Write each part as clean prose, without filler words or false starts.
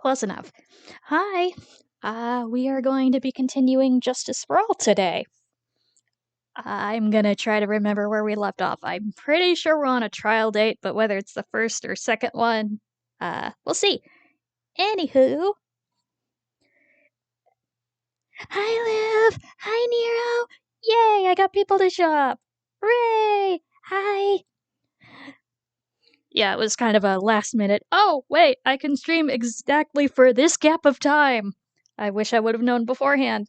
close enough. Hi. We are going to be continuing Justice for All today. I'm gonna try to remember where we left off. I'm pretty sure we're on a trial date, but whether it's the first or second one, we'll see. Anywho. Hi, Liv! Hi, Nero! Yay, I got people to show up! Hooray! Hi! Yeah, it was kind of a last minute, oh, wait, I can stream exactly for this gap of time! I wish I would have known beforehand.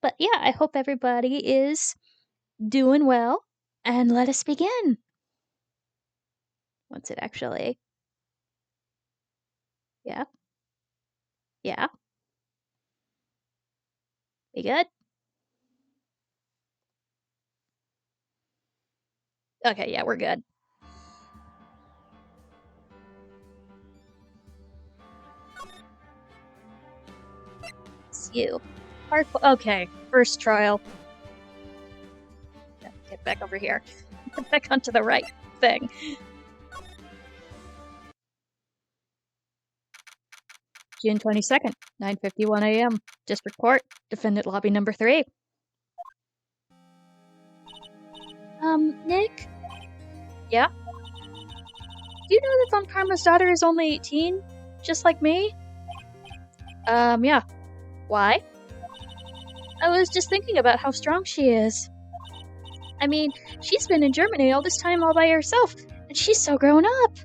But yeah, I hope everybody is doing well, and let us begin. What's it actually? Yeah. Yeah. We good? Okay, yeah, we're good. It's you. Okay, first trial. Get back over here. Get back onto the right thing. June 22nd, 9:51 a.m. District Court, Defendant Lobby number 3. Nick? Yeah? Do you know that Von Karma's daughter is only 18? Just like me? Yeah. Why? I was just thinking about how strong she is. I mean, she's been in Germany all this time all by herself, and she's so grown up.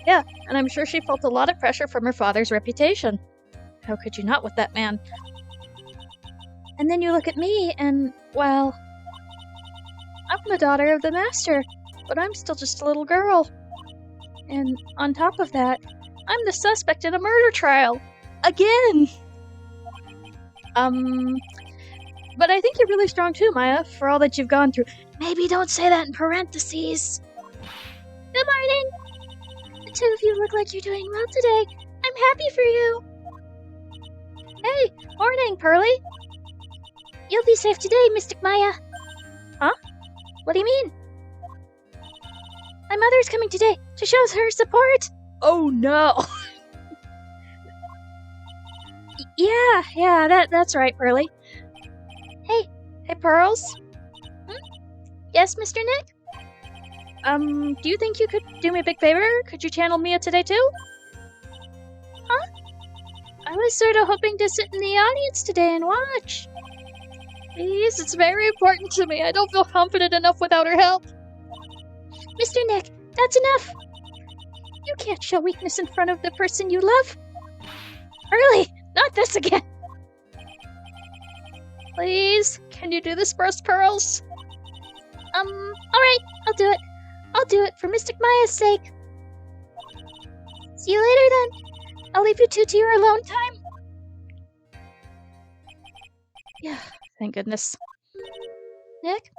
Yeah, and I'm sure she felt a lot of pressure from her father's reputation. How could you not with that man? And then you look at me, and, well, I'm the daughter of the master, but I'm still just a little girl. And on top of that, I'm the suspect in a murder trial. Again! But I think you're really strong too, Maya, for all that you've gone through. Maybe don't say that in parentheses. Good morning! The two of you look like you're doing well today. I'm happy for you. Hey, morning, Pearly. You'll be safe today, Mystic Maya. Huh? What do you mean? My mother's coming today to show us her support. Oh no. Yeah, that's right, Pearly. Hey, Pearls? Yes, Mr. Nick? Do you think you could do me a big favor? Could you channel Mia today too? Huh? I was sort of hoping to sit in the audience today and watch. Please, it's very important to me. I don't feel confident enough without her help. Mr. Nick, that's enough. You can't show weakness in front of the person you love. Early, not this again. Please, can you do this for us, Pearls? Alright, I'll do it. I'll do it for Mystic Maya's sake. See you later then. I'll leave you two to your alone time. Yeah, thank goodness. Nick?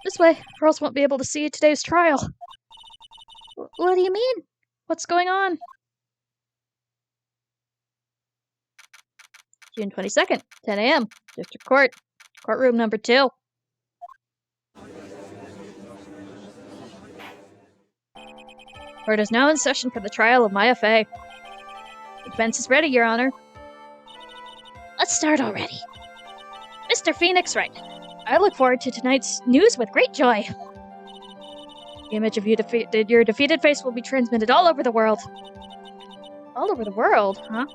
This way, Pearls won't be able to see today's trial. What do you mean? What's going on? June 22nd, 10 a.m. District Court, courtroom number 2. Court is now in session for the trial of Maya Fey. The defense is ready, Your Honor. Let's start already. Mr. Phoenix Wright, I look forward to tonight's news with great joy. The image of your defeated face will be transmitted all over the world. All over the world, huh?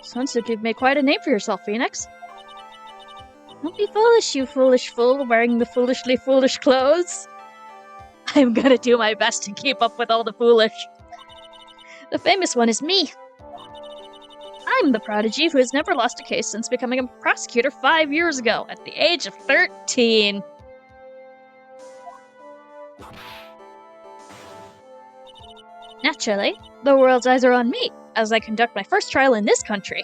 Sounds like you've made quite a name for yourself, Phoenix. Don't be foolish, you foolish fool, wearing the foolishly foolish clothes. I'm gonna do my best to keep up with all the foolish. The famous one is me. I'm the prodigy who has never lost a case since becoming a prosecutor 5 years ago, at the age of 13. Naturally, the world's eyes are on me, as I conduct my first trial in this country.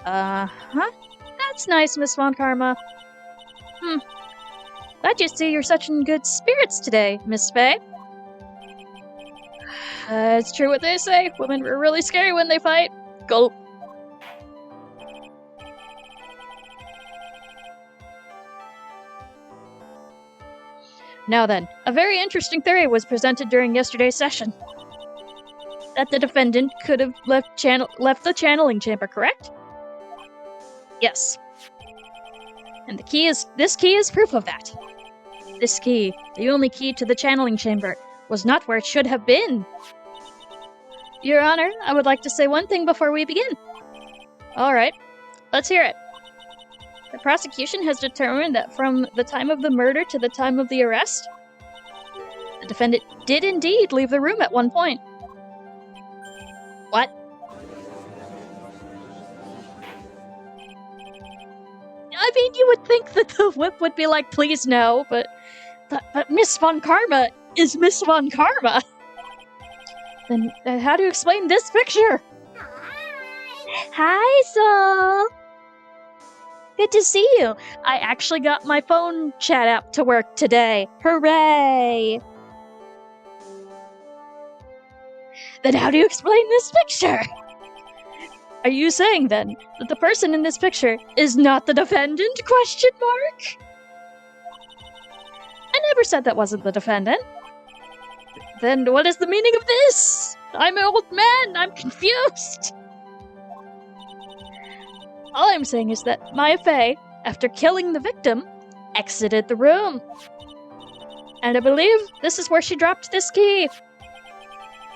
Uh-huh. That's nice, Miss Von Karma. Glad you see you're such in good spirits today, Miss Fey. It's true what they say. Women are really scary when they fight. Gulp. Now then, a very interesting theory was presented during yesterday's session. That the defendant could have left the channeling chamber, correct? Yes. And this key is proof of that. This key, the only key to the channeling chamber, was not where it should have been. Your Honor, I would like to say one thing before we begin. All right, let's hear it. The prosecution has determined that from the time of the murder to the time of the arrest, the defendant did indeed leave the room at one point. What? I mean, you would think that the whip would be like, please no, but Miss Von Karma is Miss Von Karma. Then how do you explain this picture? Hi, Sol. Good to see you. I actually got my phone chat app to work today. Hooray! Then how do you explain this picture? Are you saying, then, that the person in this picture is not the defendant? Question mark? I never said that wasn't the defendant. Then what is the meaning of this? I'm an old man. I'm confused. All I'm saying is that Maya Fey, after killing the victim, exited the room. And I believe this is where she dropped this key.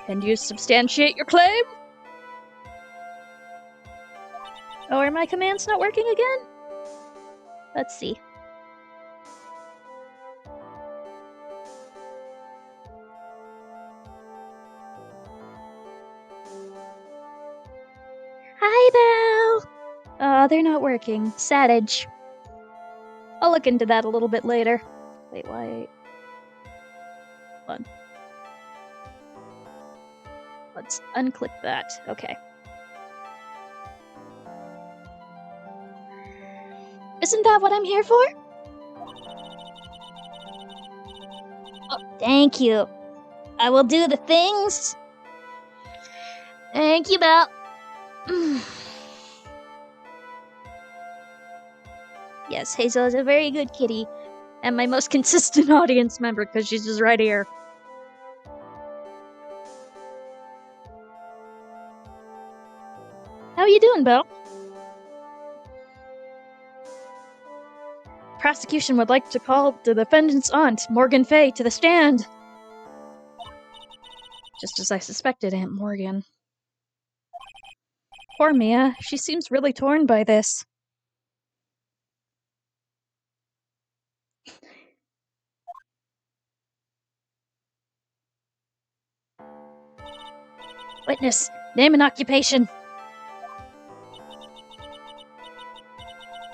Can you substantiate your claim? Oh, are my commands not working again? Let's see. Hi, Belle! They're not working. Sadage. I'll look into that a little bit later. Wait, why? Hold on. Let's unclick that. Okay. Isn't that what I'm here for? Oh, thank you. I will do the things. Thank you, Belle. Yes, Hazel is a very good kitty. And my most consistent audience member, because she's just right here. How you doing, Belle? Prosecution would like to call the defendant's aunt, Morgan Fey, to the stand. Just as I suspected, Aunt Morgan. Poor Mia. She seems really torn by this. Witness, name and occupation.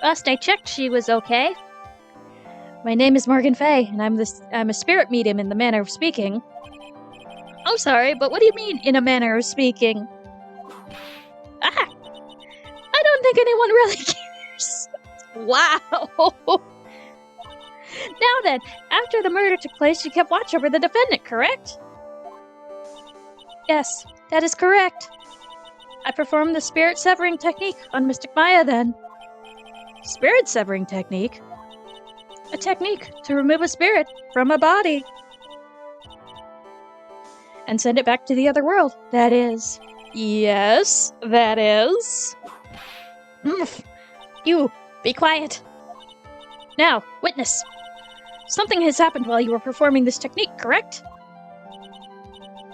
Last I checked, she was okay. My name is Morgan Fey, and I'm a spirit medium in the manner of speaking. I'm sorry, but what do you mean, in a manner of speaking? Ah! I don't think anyone really cares. Wow! Now then, after the murder took place, you kept watch over the defendant, correct? Yes, that is correct. I performed the spirit severing technique on Mystic Maya then. Spirit severing technique? A technique to remove a spirit from a body. And send it back to the other world, that is. Yes, that is. You, be quiet. Now, witness. Something has happened while you were performing this technique, correct?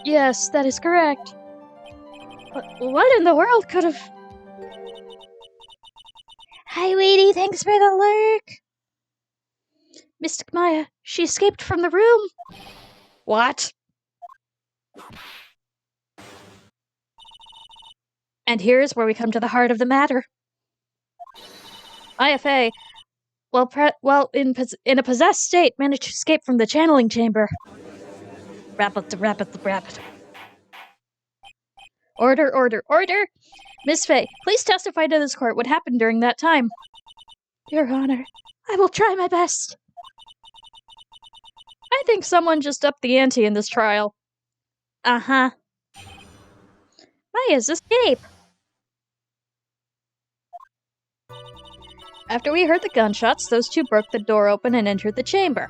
Yes, that is correct. What in the world could have... Hi, Weedy, thanks for the lurk. Mystic Maya, she escaped from the room. What? And here's where we come to the heart of the matter. Maya Fey, in a possessed state, managed to escape from the channeling chamber. Rapid. Order. Miss Fey, please testify to this court what happened during that time. Your Honor, I will try my best. I think someone just upped the ante in this trial. Uh-huh. Maya's escape. After we heard the gunshots, those two broke the door open and entered the chamber.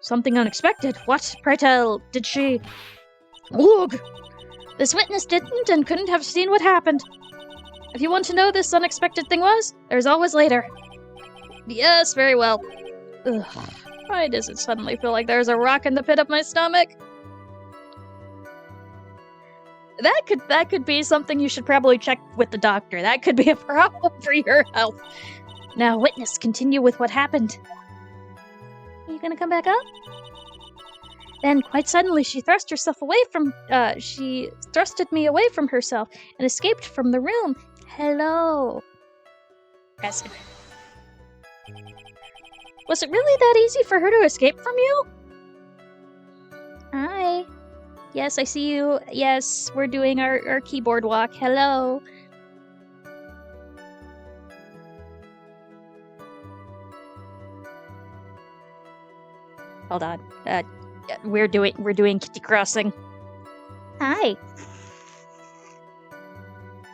Something unexpected. What? Pray tell, did she... Ugh! This witness didn't and couldn't have seen what happened. If you want to know this unexpected thing was, there's always later. Yes, very well. Ugh. Why does it suddenly feel like there's a rock in the pit of my stomach? That could be something you should probably check with the doctor. That could be a problem for your health. Now, witness, continue with what happened. Are you gonna come back up? Then, quite suddenly, she thrusted me away from herself and escaped from the room. Hello. Present. Was it really that easy for her to escape from you? Hi. Yes, I see you. Yes, we're doing our keyboard walk. Hello. Hold on. We're doing Kitty Crossing. Hi.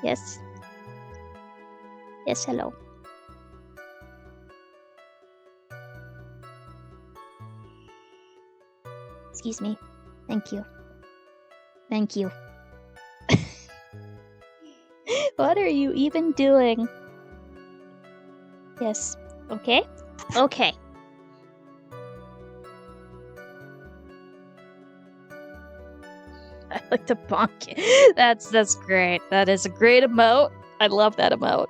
Yes. Yes, hello. Excuse me. Thank you. Thank you. What are you even doing? Yes. Okay? Okay. I like to bonk it. That's great. That is a great emote. I love that emote.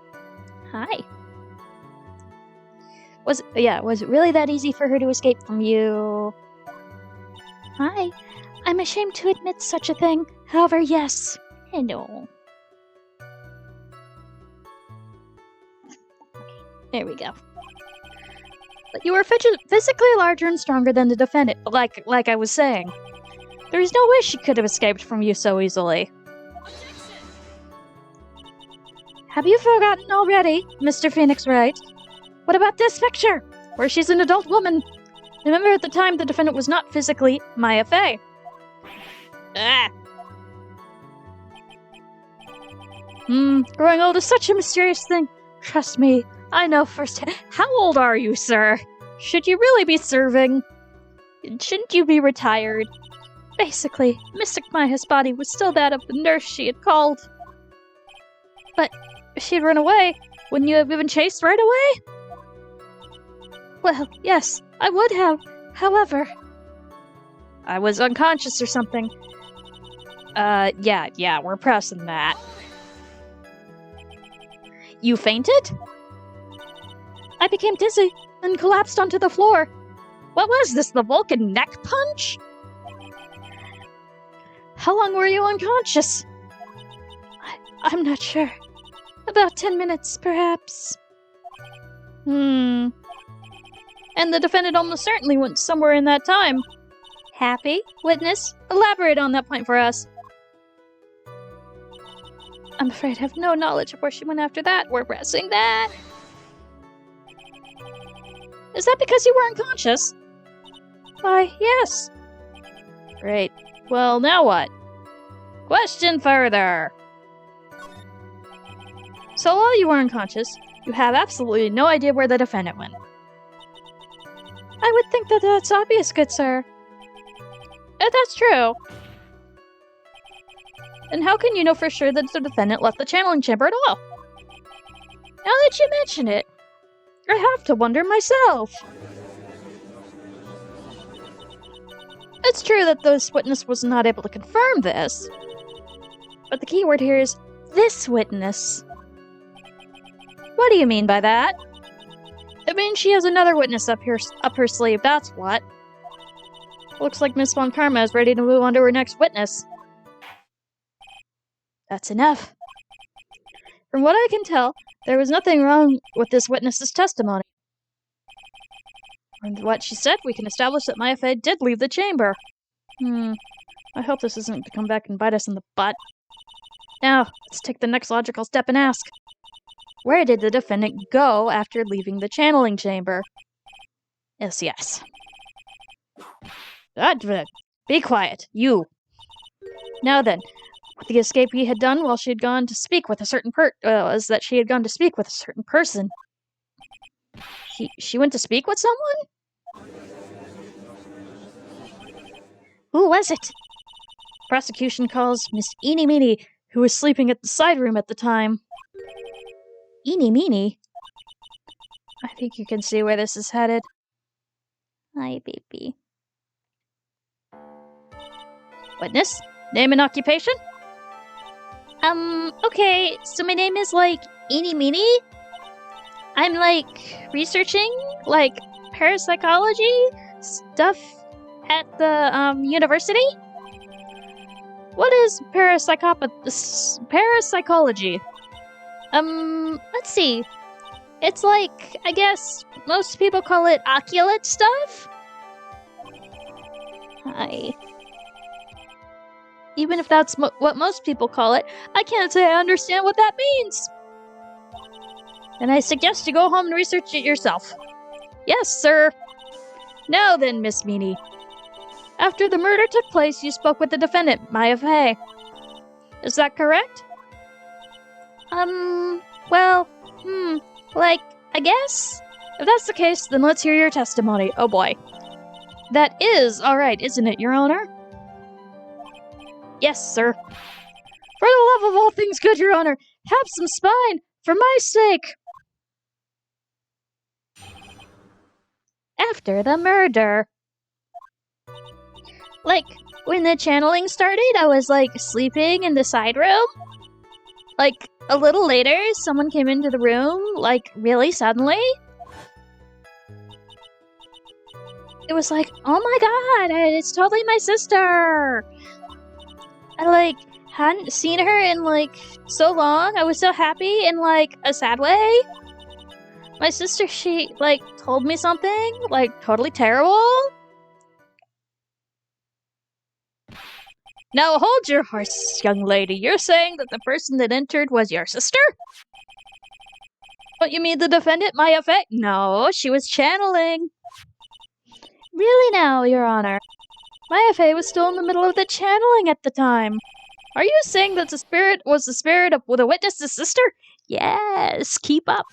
Hi. Was it really that easy for her to escape from you? Hi. I'm ashamed to admit such a thing. However, yes. Hello. Okay, there we go. But you were physically larger and stronger than the defendant, like I was saying. There's no way she could have escaped from you so easily. Have you forgotten already, Mr. Phoenix Wright? What about this picture, where she's an adult woman? Remember, at the time, the defendant was not physically Maya Fey. Ah! Growing old is such a mysterious thing. Trust me, I know firsthand. How old are you, sir? Should you really be serving? Shouldn't you be retired? Basically, Mystic Maya's body was still that of the nurse she had called. But if she had run away, wouldn't you have been chased right away? Well, yes, I would have. However, I was unconscious or something. Yeah, we're pressing that. You fainted? I became dizzy and collapsed onto the floor. What was this, the Vulcan neck punch? How long were you unconscious? I'm not sure. About 10 minutes, perhaps. And the defendant almost certainly went somewhere in that time. Happy? Witness? Elaborate on that point for us. I'm afraid I have no knowledge of where she went after that. We're pressing that. Is that because you were unconscious? Why, yes. Great. Well, now what? Question further. So while you were unconscious, you have absolutely no idea where the defendant went. I would think that that's obvious, good sir. If that's true, then how can you know for sure that the defendant left the channeling chamber at all? Now that you mention it, I have to wonder myself. It's true that this witness was not able to confirm this, but the key word here is this witness. What do you mean by that? It means she has another witness up her sleeve, that's what. Looks like Miss Von Karma is ready to move on to her next witness. That's enough. From what I can tell, there was nothing wrong with this witness's testimony. From what she said, we can establish that Maya Fey did leave the chamber. I hope this isn't to come back and bite us in the butt. Now, let's take the next logical step and ask. Where did the defendant go after leaving the channeling chamber? Yes. Be quiet, you. Now then, what the escapee had done while she had gone to speak with a certain person. She went to speak with someone? Who was it? Prosecution calls Miss Eeny Meeny, who was sleeping at the side room at the time. Eeny Meeny? I think you can see where this is headed. Hi, baby. Witness? Name and occupation? Okay, so my name is, Eeny Meeny? I'm, researching, parapsychology stuff at the, university? What is parapsychology? Let's see. It's I guess most people call it occult stuff? Even if that's what most people call it, I can't say I understand what that means. And I suggest you go home and research it yourself. Yes, sir. Now then, Miss Meany. After the murder took place, you spoke with the defendant, Maya Fey. Is that correct? Well, I guess? If that's the case, then let's hear your testimony. Oh boy. That is alright, isn't it, Your Honor? Yes, sir. For the love of all things good, Your Honor, have some spine, for my sake! After the murder. When the channeling started, I was, sleeping in the side room. A little later, someone came into the room, really suddenly. It was oh my god, it's totally my sister! I, hadn't seen her in, so long. I was so happy in, a sad way. My sister, she, told me something, totally terrible. Now hold your horse, young lady. You're saying that the person that entered was your sister? What, you mean the defendant, Maya Fey? No, she was channeling. Really now, Your Honor? Maya Fey was still in the middle of the channeling at the time. Are you saying that the spirit was the spirit of the witness's sister? Yes, keep up.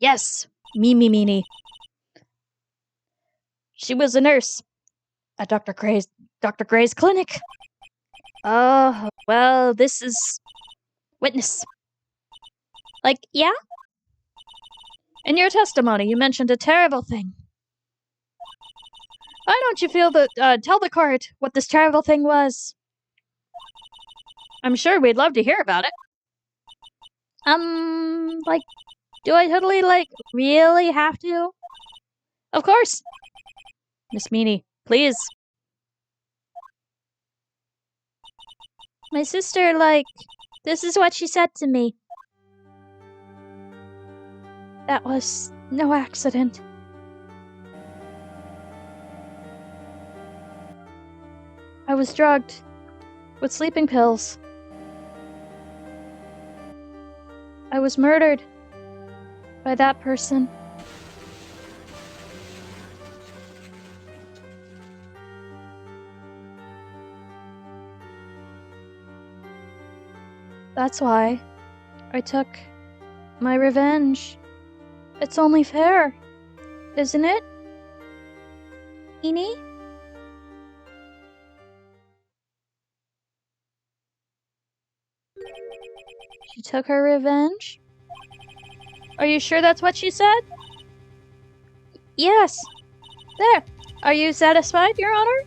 Yes, Meeny. She was a nurse at Dr. Gray's clinic. Oh, well, this is... Witness. Yeah? In your testimony, you mentioned a terrible thing. Why don't you tell the court what this terrible thing was? I'm sure we'd love to hear about it. Do I totally, really have to? Of course. Miss Meany, please. My sister, this is what she said to me. That was no accident. I was drugged with sleeping pills. I was murdered by that person. That's why I took my revenge. It's only fair, isn't it? Eeny? She took her revenge? Are you sure that's what she said? Yes. There. Are you satisfied, Your Honor?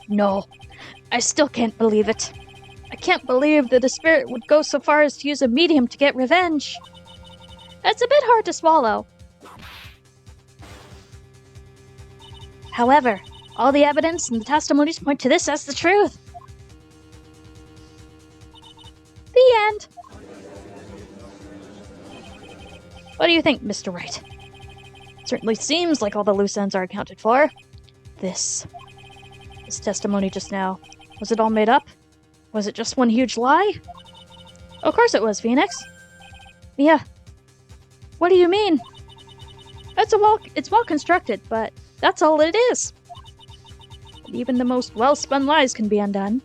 No. I still can't believe it. I can't believe that a spirit would go so far as to use a medium to get revenge. It's a bit hard to swallow. However, all the evidence and the testimonies point to this as the truth. The end. What do you think, Mr. Wright? It certainly seems like all the loose ends are accounted for. This testimony just now, was it all made up? Was it just one huge lie? Of course it was, Phoenix. Yeah. What do you mean? It's well constructed, but that's all it is. Even the most well-spun lies can be undone.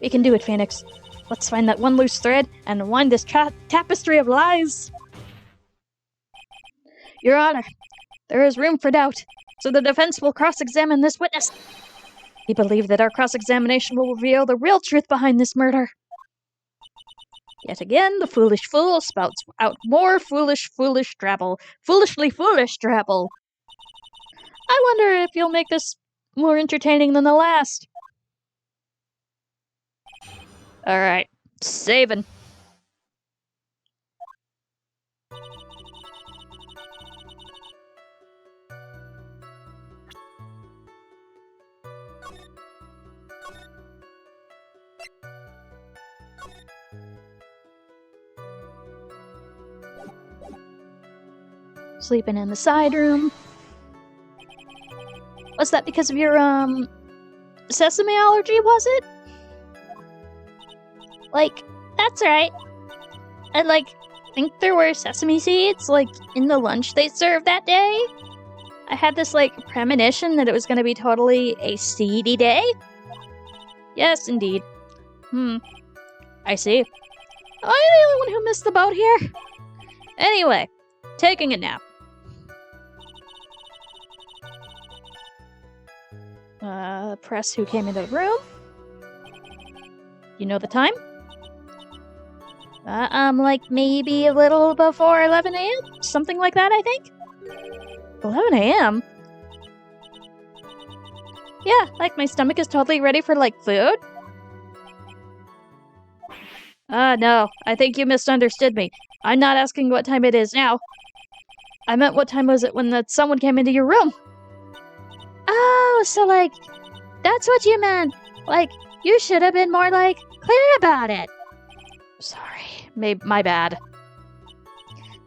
We can do it, Phoenix. Let's find that one loose thread and wind this tapestry of lies. Your Honor, there is room for doubt. so the defense will cross-examine this witness. We believe that our cross-examination will reveal the real truth behind this murder. Yet again, the foolish fool spouts out more foolish drabble. Foolishly foolish drabble. I wonder if you'll make this more entertaining than the last. Alright, saving. Sleeping in the side room. Was that because of your, sesame allergy, was it? Like, that's right. I, think there were sesame seeds, in the lunch they served that day. I had this, premonition that it was gonna be totally a seedy day. Yes, indeed. I see. Am I the only one who missed the boat here? Anyway, taking a nap. Press who came into the room. You know the time? Maybe a little before 11 a.m.? Something like that, I think? 11 a.m.? Yeah, my stomach is totally ready for, food. No, I think you misunderstood me. I'm not asking what time it is now. I meant what time was it when someone came into your room? Oh, so, that's what you meant. You should have been more, clear about it. Sorry, my bad.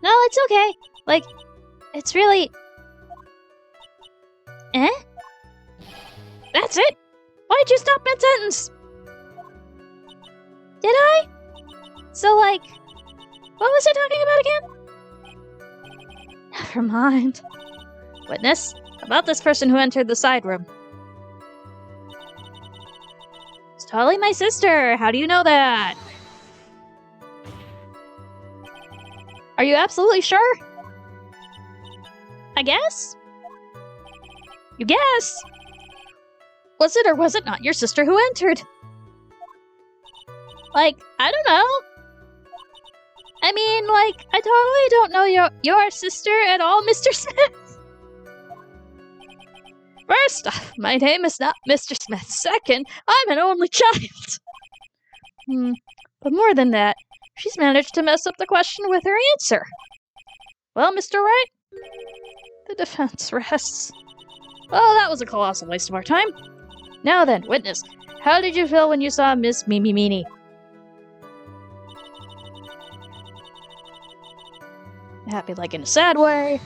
No, it's okay. It's really... Eh? That's it? Why'd you stop mid-sentence? Did I? So, what was I talking about again? Never mind. Witness, about this person who entered the side room. It's totally my sister. How do you know that? Are you absolutely sure? I guess? You guess? Was it or was it not your sister who entered? I don't know. I mean, I totally don't know your sister at all, Mr. Smith. First off, my name is not Mr. Smith. Second, I'm an only child. But more than that, she's managed to mess up the question with her answer. Well, Mr. Wright, the defense rests. Well, that was a colossal waste of our time. Now then, witness, how did you feel when you saw Miss Mimi Meanie? Happy in a sad way?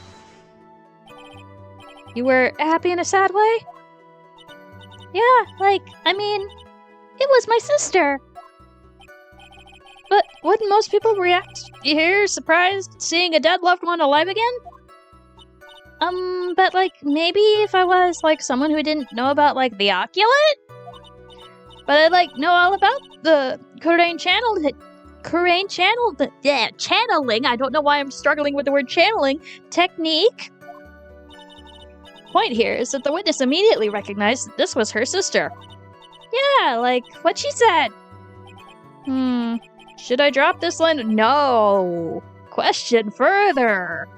You were happy in a sad way? Yeah, I mean, it was my sister. But wouldn't most people react here, surprised, seeing a dead loved one alive again? But maybe if I was, someone who didn't know about, the Oculate? But I, know all about the Kurain channeling, I don't know why I'm struggling with the word channeling, technique. Point here is that the witness immediately recognized that this was her sister. Yeah, what she said. Should I drop this line? No. Question further.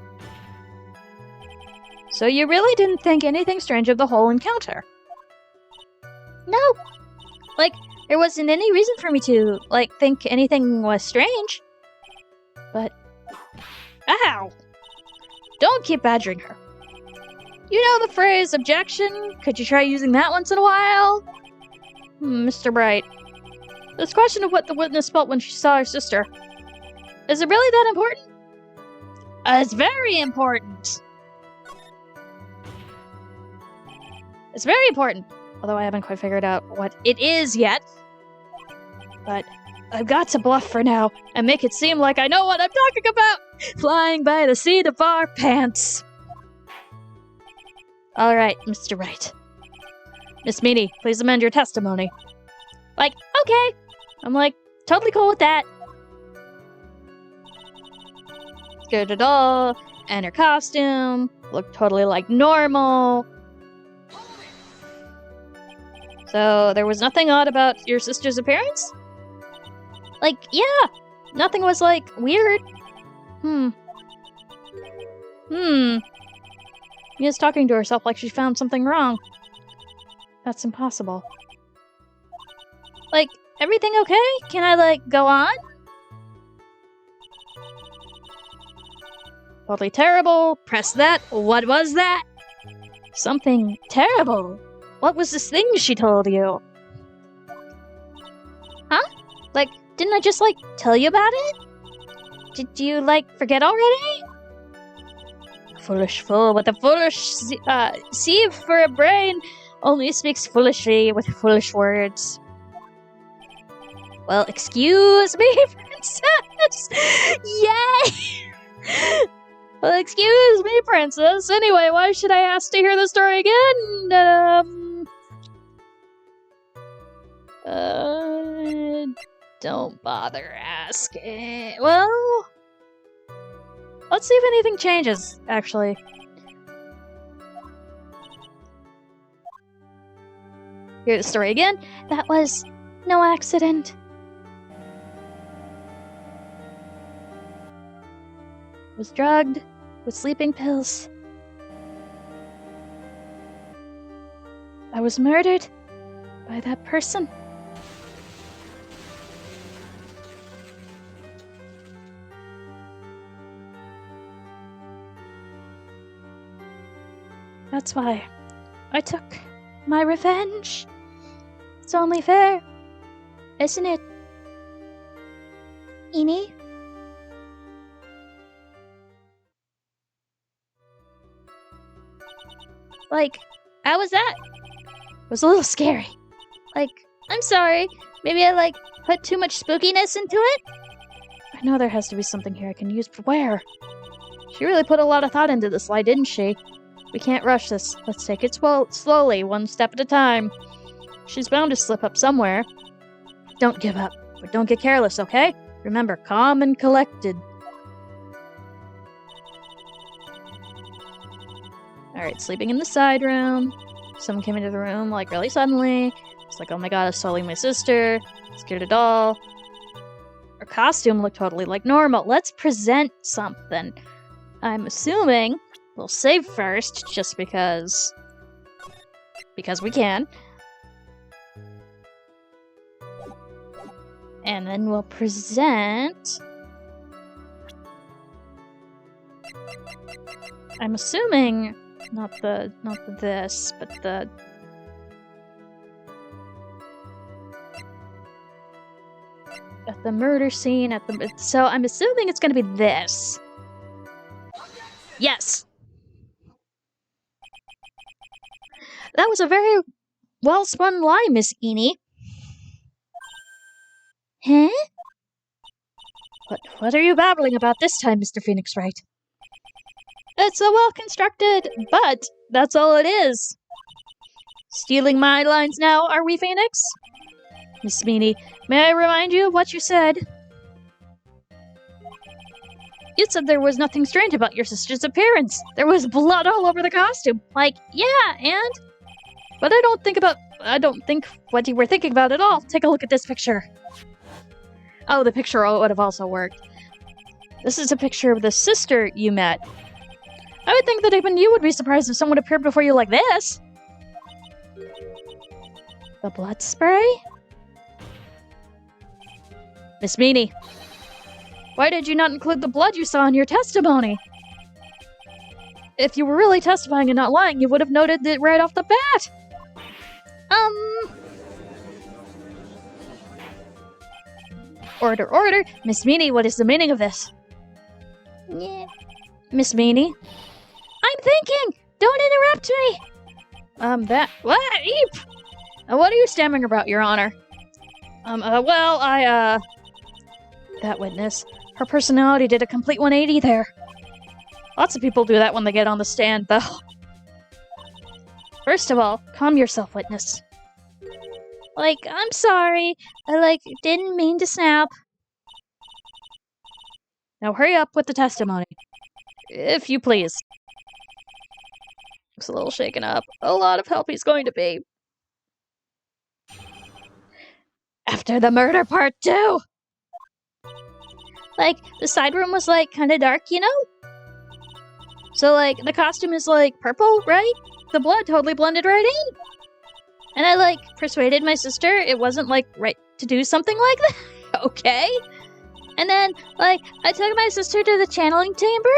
So you really didn't think anything strange of the whole encounter? No. There wasn't any reason for me to, think anything was strange. But... Ow! Don't keep badgering her. You know the phrase, objection? Could you try using that once in a while? Mr. Bright. This question of what the witness felt when she saw her sister. Is it really that important? It's very important. It's very important. Although I haven't quite figured out what it is yet. But I've got to bluff for now and make it seem like I know what I'm talking about. Flying by the seat of our pants. Alright, Mr. Wright. Miss Meanie, please amend your testimony. Okay. I'm totally cool with that. Good at all. And her costume. Looked totally normal. So, there was nothing odd about your sister's appearance? Like, yeah! Nothing was, like, weird. Mia's talking to herself like she found something wrong. That's impossible. Like, everything okay? Can I, like, go on? Totally terrible. Press that. What was that? Something terrible. What was this thing she told you? Huh? Like, didn't I just, like, tell you about it? Did you, like, forget already? Foolish fool with a foolish sieve for a brain only speaks foolishly with foolish words. Well, excuse me, princess! Yay! Well, excuse me, princess. Anyway, why should I ask to hear the story again? Don't bother asking. Well, let's see if anything changes, actually. Hear the story again? That was no accident. Was drugged with sleeping pills. I was murdered by that person. That's why I took my revenge. It's only fair, isn't it, Ini? Like, how was that? It was a little scary. Like, I'm sorry. Maybe I, like, put too much spookiness into it? I know there has to be something here I can use, but where? She really put a lot of thought into this lie, didn't she? We can't rush this. Let's take it slowly, one step at a time. She's bound to slip up somewhere. Don't give up, but don't get careless, okay? Remember, calm and collected. Alright, sleeping in the side room. Someone came into the room, like, really suddenly. It's like, oh my god, it's totally my sister. Scared a doll. Her costume looked totally like normal. Let's present something. I'm assuming we'll save first, just because... because we can. And then we'll present... I'm assuming... Not the this, but the... At the murder scene, at the... So I'm assuming it's gonna be this. Yes! That was a very well-spun lie, Miss Ini. Huh? What are you babbling about this time, Mr. Phoenix Wright? It's a well-constructed, but that's all it is. Stealing my lines now, are we, Phoenix? Miss Meanie, may I remind you of what you said? You said there was nothing strange about your sister's appearance. There was blood all over the costume. Like, yeah, and? But I don't think what you were thinking about at all. Take a look at this picture. Oh, the picture would have also worked. This is a picture of the sister you met. I would think that even you would be surprised if someone appeared before you like this. The blood spray? Miss Meanie, why did you not include the blood you saw in your testimony? If you were really testifying and not lying, you would have noted it right off the bat. Order. Miss Meanie, what is the meaning of this? Yeah. Miss Meanie? I'm thinking! Don't interrupt me! What? Eep! What are you stammering about, Your Honor? That witness. Her personality did a complete 180 there. Lots of people do that when they get on the stand, though. First of all, calm yourself, witness. Like, I'm sorry. I, didn't mean to snap. Now hurry up with the testimony. If you please. Looks a little shaken up. A lot of help he's going to be. After the murder part 2! Like, the side room was, like, kinda dark, you know? So, like, the costume is, like, purple, right? The blood totally blended right in! And I, like, persuaded my sister it wasn't, like, right to do something like that. Okay? And then, like, I took my sister to the channeling chamber?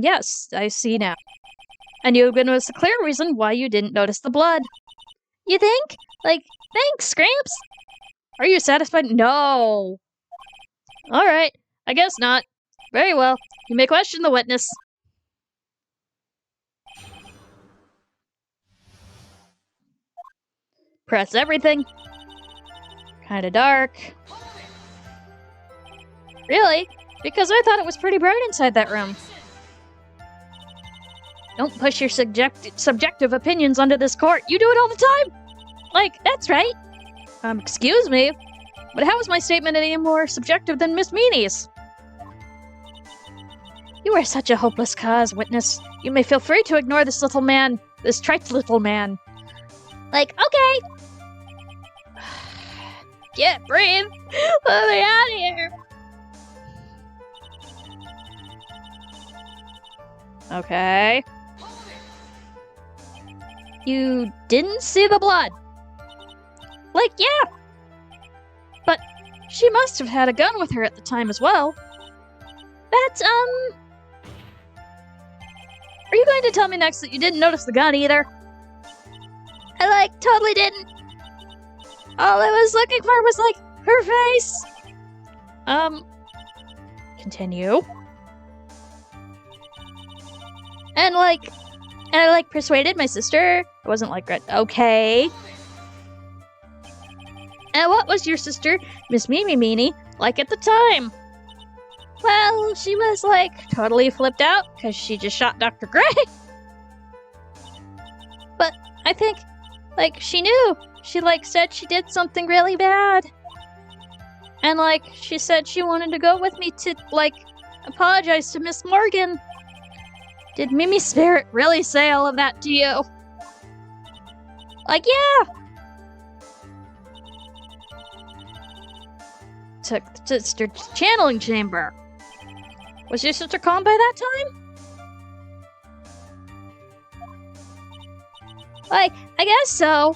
Yes, I see now. And you've given us a clear reason why you didn't notice the blood. You think? Like, thanks, Gramps! Are you satisfied? No! Alright, I guess not. Very well, you may question the witness. Press everything. Kinda dark. Really? Because I thought it was pretty bright inside that room. Don't push your subjective opinions onto this court. You do it all the time! Like, that's right. Excuse me, but how is my statement any more subjective than Miss Meanie's? You are such a hopeless cause, witness. You may feel free to ignore this little man. This trite little man. Like, okay! Yeah, breathe! Let me out of here! Okay. You didn't see the blood? Like, yeah! But she must have had a gun with her at the time as well. That's, Are you going to tell me next that you didn't notice the gun either? I, like, totally didn't. All I was looking for was, like, her face. Continue. And I persuaded my sister. I wasn't like, okay. And what was your sister, Miss Mimi Meanie, like at the time? Well, she was, like, totally flipped out because she just shot Dr. Gray. But I think, like, she knew. She, like, said she did something really bad. And, like, she said she wanted to go with me to, like, apologize to Miss Morgan. Did Mimi Spirit really say all of that to you? Like, yeah! Took the sister channeling chamber. Was your sister calm by that time? Like, I guess so.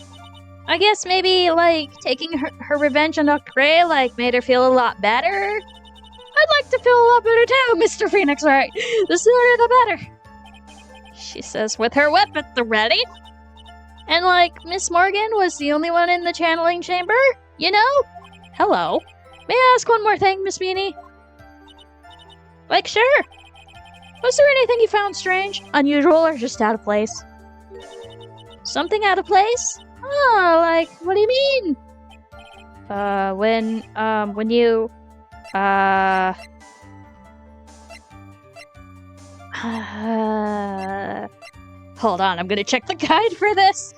I guess maybe, like, taking her revenge on Dr. Gray, like, made her feel a lot better. I'd like to feel a lot better too, Mr. Phoenix, right? The sooner the better. She says with her whip at the ready. And, like, Miss Morgan was the only one in the channeling chamber, you know? Hello. May I ask one more thing, Miss Meanie? Like, sure. Was there anything you found strange, unusual, or just out of place? Something out of place? Oh, like, what do you mean? When you, hold on, I'm gonna check the guide for this.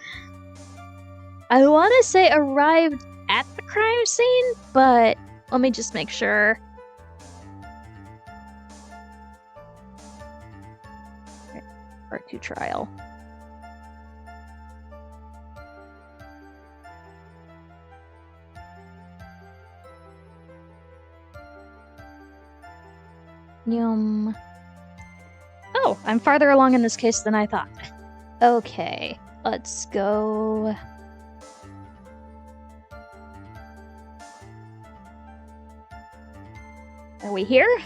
I want to say arrived at the crime scene, but let me just make sure. Part 2 trial. Yum. Oh, I'm farther along in this case than I thought. Okay, let's go. Are we here?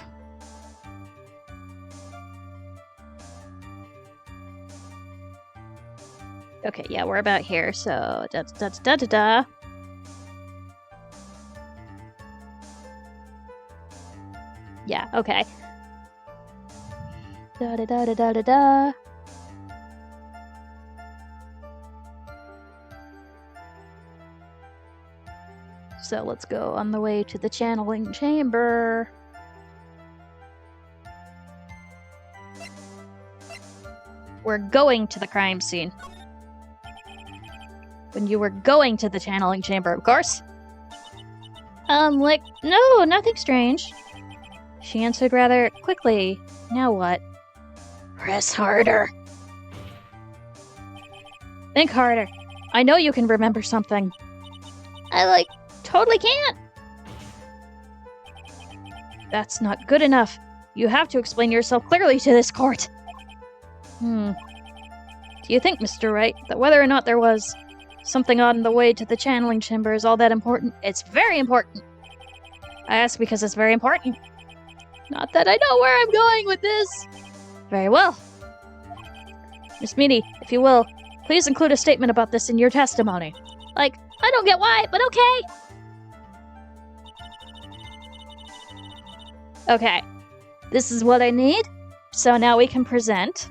Okay, yeah, we're about here, so da-da-da-da-da. Yeah, okay. Da-da-da-da-da-da-da. So let's go on the way to the channeling chamber. We're going to the crime scene. When you were going to the channeling chamber, of course. Like, no, nothing strange. She answered rather quickly. Now what? Press harder. Think harder. I know you can remember something. I, totally can't. That's not good enough. You have to explain yourself clearly to this court. Do you think, Mr. Wright, that whether or not there was something on the way to the channeling chamber is all that important? It's very important. I ask because it's very important. Not that I know where I'm going with this. Very well. Miss Meany, if you will, please include a statement about this in your testimony. I don't get why, but okay. Okay. This is what I need. So now we can present.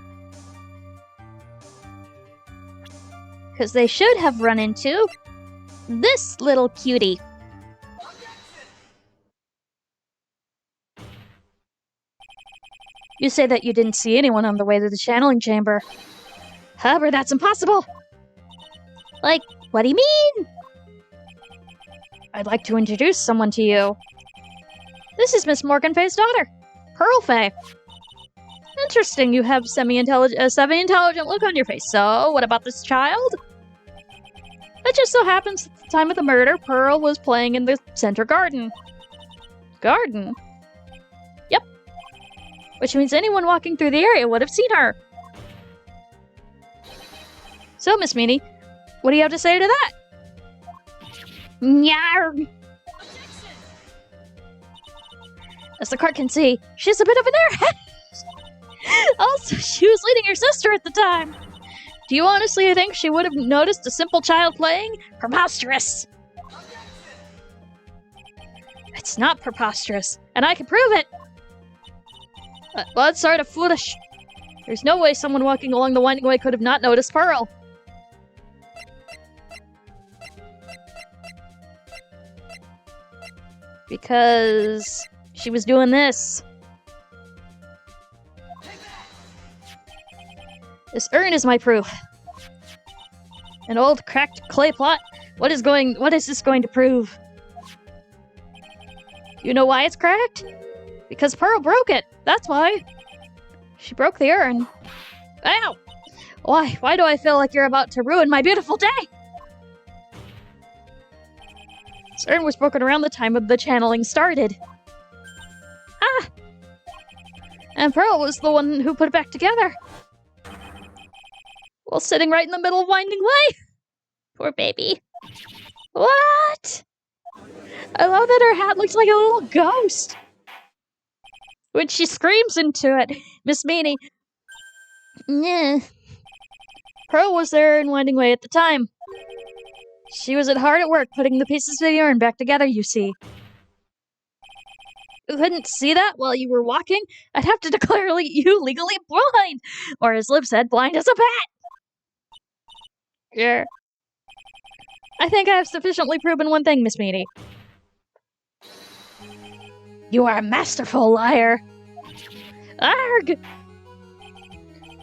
Because they should have run into this little cutie. You say that you didn't see anyone on the way to the channeling chamber. However, that's impossible. What do you mean? I'd like to introduce someone to you. This is Miss Morganfay's daughter, Pearl Fay. Interesting, you have semi-intelligent look on your face. So, what about this child? It just so happens at the time of the murder, Pearl was playing in the center garden. Garden? Yep. Which means anyone walking through the area would have seen her. So, Miss Meany, what do you have to say to that? Nyarg! As the court can see, she's a bit of an airhead. Also, she was leading her sister at the time. Do you honestly think she would have noticed a simple child playing? Preposterous! It's not preposterous, and I can prove it! Well, it's sort of foolish. There's no way someone walking along the winding way could have not noticed Pearl. Because she was doing this. This urn is my proof. An old cracked clay pot? What is this going to prove? You know why it's cracked? Because Pearl broke it. That's why. She broke the urn. Ow! Why do I feel like you're about to ruin my beautiful day? This urn was broken around the time of the channeling started. Ah! And Pearl was the one who put it back together. Well, sitting right in the middle of Winding Way. Poor baby. What? I love that her hat looks like a little ghost. When she screams into it, Miss Meany. Yeah. Pearl was there in Winding Way at the time. She was hard at work putting the pieces of the urn back together, you see. You couldn't see that while you were walking? I'd have to declare you legally blind! Or as Liv said, blind as a bat! Yeah. I think I have sufficiently proven one thing, Miss Meany. You are a masterful liar! Arg!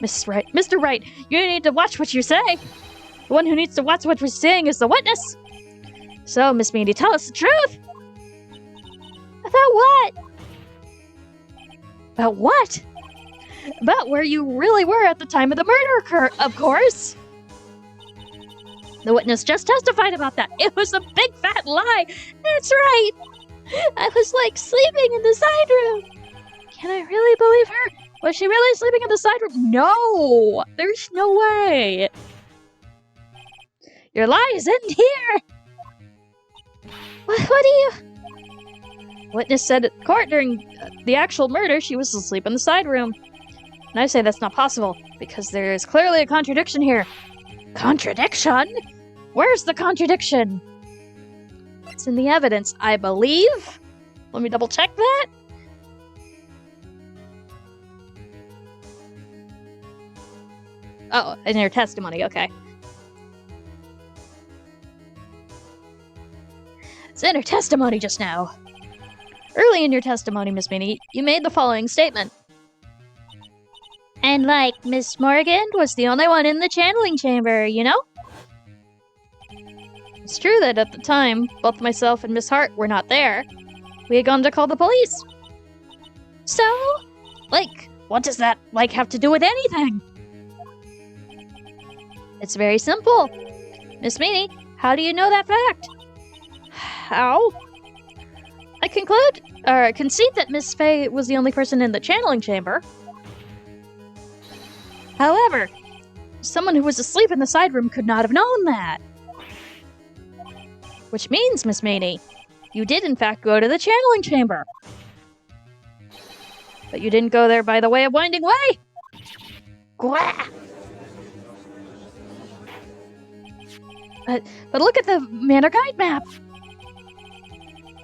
Mr. Wright, you need to watch what you say! The one who needs to watch what we're saying is the witness! So, Miss Meany, tell us the truth! About what? About what? About where you really were at the time of the murder, of course! The witness just testified about that. It was a big fat lie! That's right! I was, sleeping in the side room! Can I really believe her? Was she really sleeping in the side room? No! There's no way! Your lies end here! What do you... Witness said at court during the actual murder she was asleep in the side room. And I say that's not possible, because there is clearly a contradiction here. Contradiction? Where's the contradiction? It's in the evidence, I believe. Let me double check that. Oh, in her testimony, okay. It's in her testimony just now. Early in your testimony, Miss Meany, you made the following statement. And Miss Morgan was the only one in the channeling chamber, you know? It's true that at the time, both myself and Miss Hart were not there. We had gone to call the police. So? What does that, have to do with anything? It's very simple. Miss Meanie, how do you know that fact? How? I concede that Miss Fey was the only person in the channeling chamber. However, someone who was asleep in the side room could not have known that. Which means, Miss Meanie, you did in fact go to the channeling chamber. But you didn't go there by the way of Winding Way. Gwah! But look at the Manor Guide map.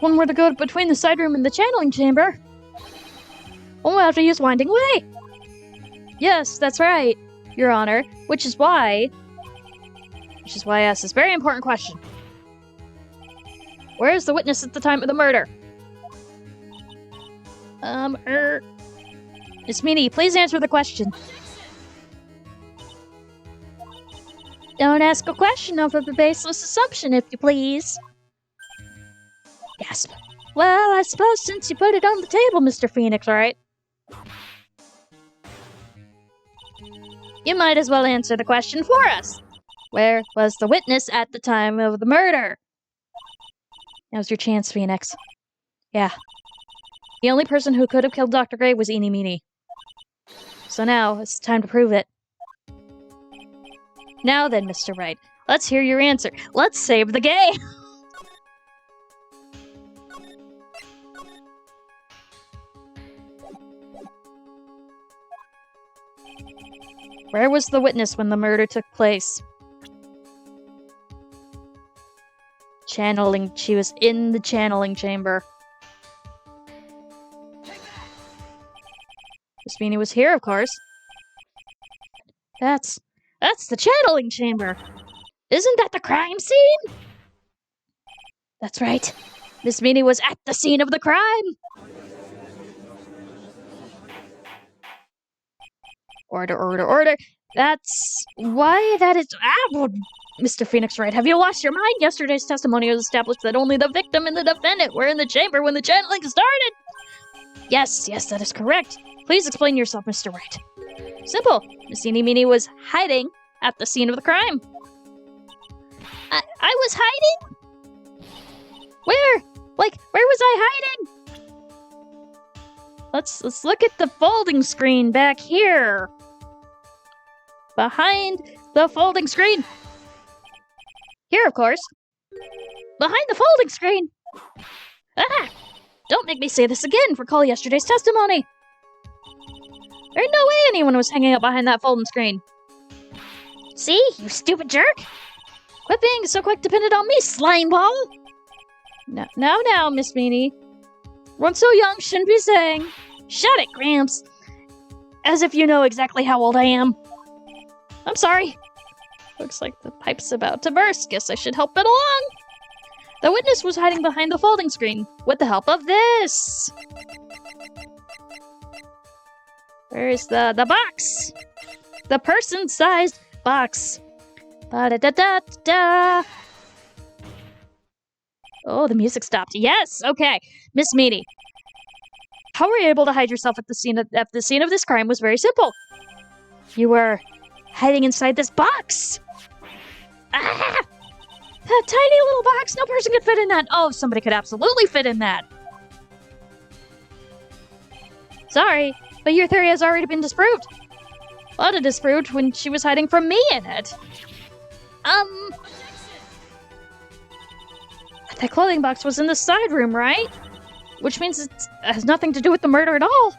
One were to go between the side room and the channeling chamber, one will have to use Winding Way. Yes, that's right, Your Honor. Which is why I asked this very important question. Where is the witness at the time of the murder? Miss Meanie, please answer the question. Don't ask a question off of a baseless assumption, if you please. Gasp. Well, I suppose since you put it on the table, Mr. Phoenix, right? You might as well answer the question for us. Where was the witness at the time of the murder? Now's your chance, Phoenix. Yeah. The only person who could have killed Dr. Gray was Eenie Meenie. So now, it's time to prove it. Now then, Mr. Wright, let's hear your answer. Let's save the game! Where was the witness when the murder took place? Channeling. She was in the channeling chamber. Miss Meanie was here, of course. That's the channeling chamber. Isn't that the crime scene? That's right. Miss Meanie was at the scene of the crime. Order, order, order. That's why that is... Mr. Phoenix Wright, have you lost your mind? Yesterday's testimony was established that only the victim and the defendant were in the chamber when the channeling started. Yes, that is correct. Please explain yourself, Mr. Wright. Simple. Miss Eenie Meenie was hiding at the scene of the crime. I was hiding? Where? Where was I hiding? Let's look at the folding screen back here. Behind the folding screen. Here, of course. Behind the folding screen. Don't make me say this again. Recall yesterday's testimony. There's no way anyone was hanging out behind that folding screen. See, you stupid jerk. Quit being so quick to pin it on me, slime ball. Now, Miss Meanie. One so young shouldn't be saying. Shut it, Gramps. As if you know exactly how old I am. I'm sorry. Looks like the pipe's about to burst. Guess I should help it along. The witness was hiding behind the folding screen with the help of this. Where's the box? The person-sized box. Ba-da-da-da-da. Oh, the music stopped. Yes, okay. Miss Meanie. How were you able to hide yourself at the scene of this crime was very simple. You were hiding inside this box. That tiny little box, no person could fit in that. Oh, somebody could absolutely fit in that. Sorry, but your theory has already been disproved. Well, it disproved when she was hiding from me in it. That clothing box was in the side room, right? Which means it has nothing to do with the murder at all.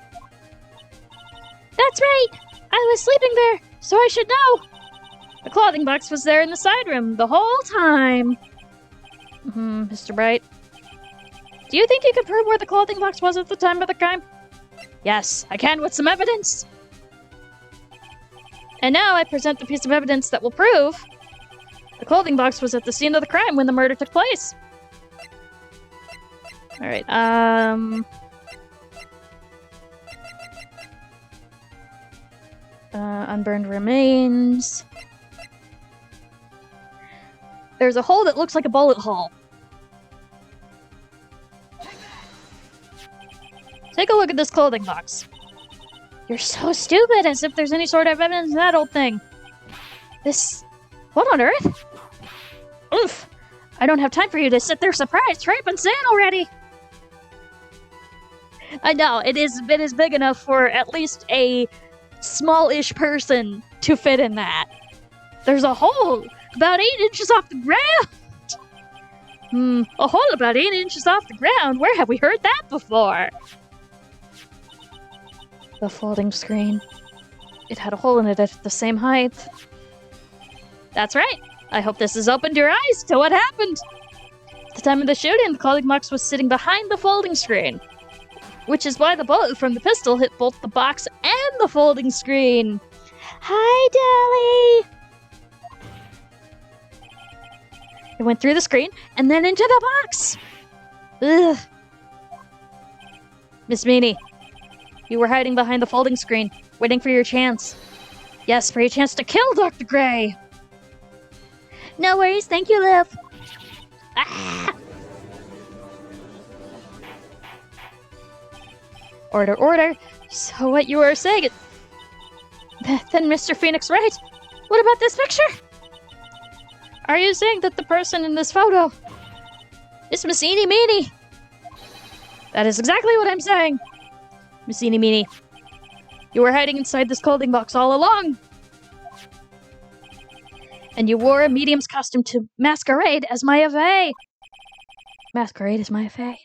That's right! I was sleeping there, so I should know. The clothing box was there in the side room the whole time. Mr. Bright. Do you think you could prove where the clothing box was at the time of the crime? Yes, I can with some evidence. And now I present the piece of evidence that will prove the clothing box was at the scene of the crime when the murder took place. Alright, unburned remains. There's a hole that looks like a bullet hole. Take a look at this clothing box. You're so stupid, as if there's any sort of evidence in that old thing. This What on earth? Oof! I don't have time for you to sit there surprised. Hurry up and say it already! I know, it is big enough for at least a small-ish person to fit in that. There's a hole about 8 inches off the ground! A hole about 8 inches off the ground? Where have we heard that before? The folding screen. It had a hole in it at the same height. That's right. I hope this has opened your eyes to what happened. At the time of the shooting, the clothing box was sitting behind the folding screen, which is why the bullet from the pistol hit both the box and the folding screen. Hi, Dolly! It went through the screen and then into the box. Ugh. Miss Meanie, you were hiding behind the folding screen, waiting for your chance. Yes, for your chance to kill Dr. Gray. No worries, thank you, Liv. Ah! Order, order. So what you were saying... Then Mr. Phoenix right. What about this picture? Are you saying that the person in this photo is Miss Eenie Meenie? That is exactly what I'm saying. Miss Eenie Meenie, you were hiding inside this clothing box all along. And you wore a medium's costume to masquerade as Maya Fey. Masquerade as Maya Fey.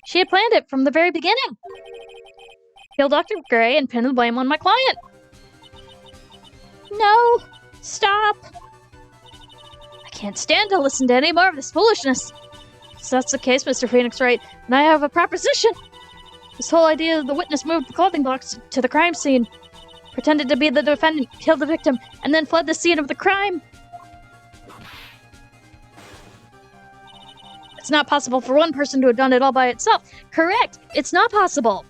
She had planned it from the very beginning. Kill Dr. Gray and pin the blame on my client. No! Stop! I can't stand to listen to any more of this foolishness. If that's the case, Mr. Phoenix Wright, and I have a proposition. This whole idea of the witness moved the clothing box to the crime scene, pretended to be the defendant, killed the victim, and then fled the scene of the crime. It's not possible for one person to have done it all by itself. Correct! It's not possible.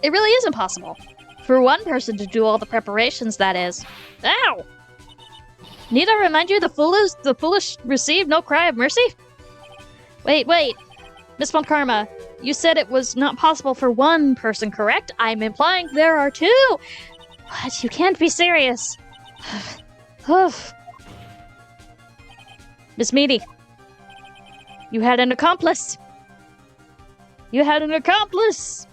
It really isn't possible. For one person to do all the preparations, that is. Ow! Need I remind you the foolish receive no cry of mercy? Wait. Miss Von Karma, you said it was not possible for one person, correct? I'm implying there are two! What? You can't be serious. Miss Meanie, you had an accomplice. You had an accomplice!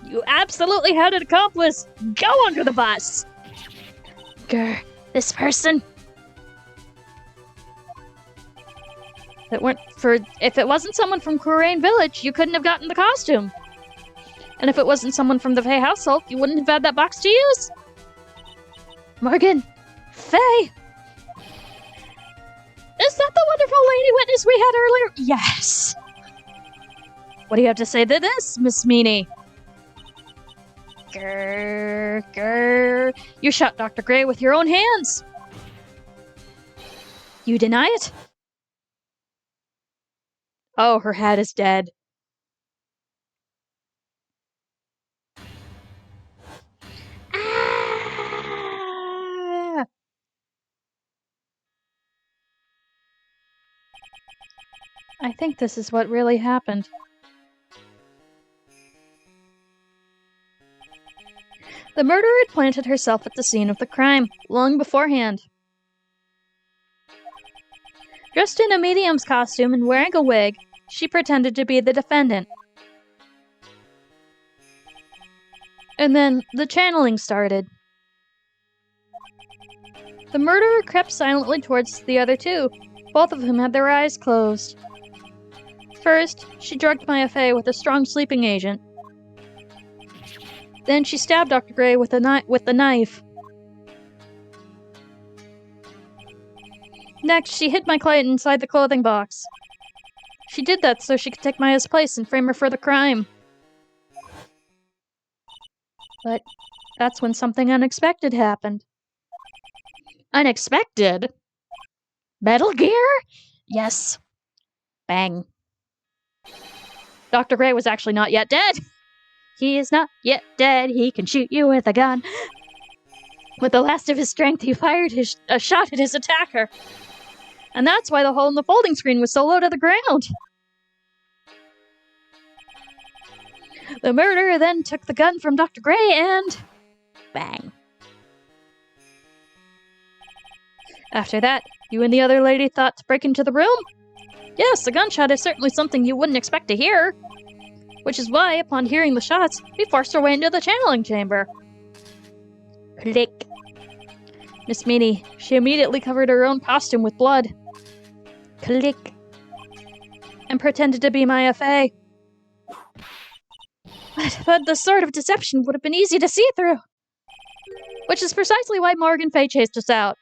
You absolutely had an accomplice! Go under the bus! Grr, this person. If it wasn't someone from Kurain Village, you couldn't have gotten the costume. And if it wasn't someone from the Fey household, you wouldn't have had that box to use. Morgan! Fey! Is that the wonderful lady witness we had earlier? Yes! What do you have to say to this, Miss Meanie? Grr. You shot Dr. Gray with your own hands. You deny it? Oh, her hat is dead. Ah! I think this is what really happened. The murderer had planted herself at the scene of the crime, long beforehand. Dressed in a medium's costume and wearing a wig, she pretended to be the defendant. And then the channeling started. The murderer crept silently towards the other two. Both of whom had their eyes closed. First, she drugged Maya Fey with a strong sleeping agent. Then she stabbed Dr. Gray with the knife. Next, she hid my client inside the clothing box. She did that so she could take Maya's place and frame her for the crime. But that's when something unexpected happened. Unexpected? Metal Gear? Yes. Bang. Dr. Gray was actually not yet dead. He is not yet dead. He can shoot you with a gun. With the last of his strength, he fired a shot at his attacker. And that's why the hole in the folding screen was so low to the ground. The murderer then took the gun from Dr. Gray and... bang. After that, you and the other lady thought to break into the room? Yes, a gunshot is certainly something you wouldn't expect to hear. Which is why, upon hearing the shots, we forced our way into the channeling chamber. Click. Miss Meany, she immediately covered her own costume with blood. Click. And pretended to be my FA. But the sort of deception would have been easy to see through. Which is precisely why Morgan Fay chased us out.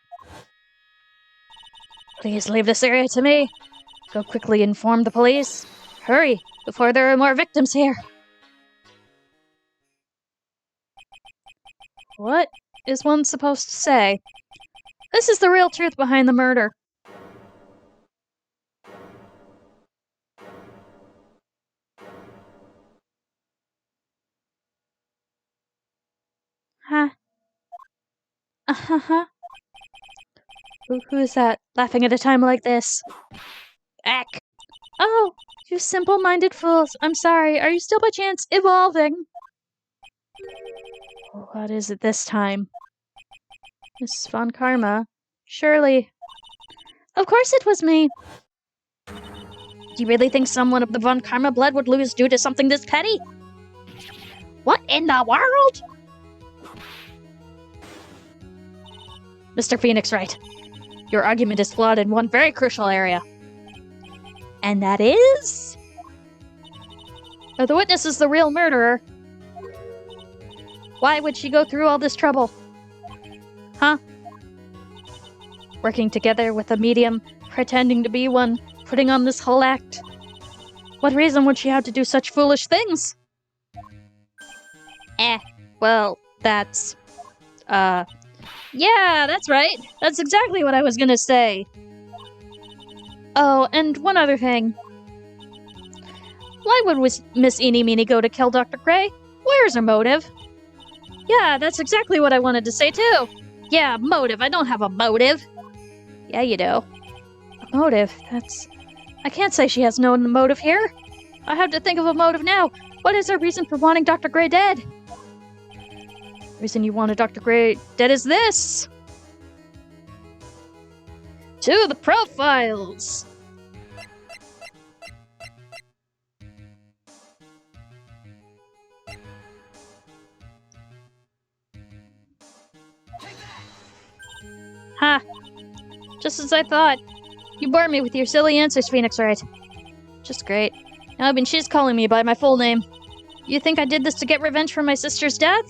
Please leave this area to me. Go quickly inform the police. Hurry, before there are more victims here. What is one supposed to say? This is the real truth behind the murder. Huh? Uh-huh. Who is that, laughing at a time like this? Ack! Oh, you simple-minded fools. I'm sorry. Are you still by chance evolving? What is it this time? Miss Von Karma? Surely. Of course it was me. Do you really think someone of the Von Karma blood would lose due to something this petty? What in the world? Mr. Phoenix Wright, your argument is flawed in one very crucial area. And that is? If the witness is the real murderer, why would she go through all this trouble? Huh? Working together with a medium, pretending to be one, putting on this whole act. What reason would she have to do such foolish things? Well, that's... Yeah, that's right. That's exactly what I was gonna say. Oh, and one other thing. Why would Miss Eeny Meeny go to kill Dr. Gray? Where's her motive? Yeah, that's exactly what I wanted to say too. Yeah, motive. I don't have a motive. Yeah, you do. A motive? I can't say she has no motive here. I have to think of a motive now. What is her reason for wanting Dr. Gray dead? The reason you wanted Dr. Gray dead is this. To the profiles! Ha! Just as I thought. You bored me with your silly answers, Phoenix Wright. Just great. Now, she's calling me by my full name. You think I did this to get revenge for my sister's death?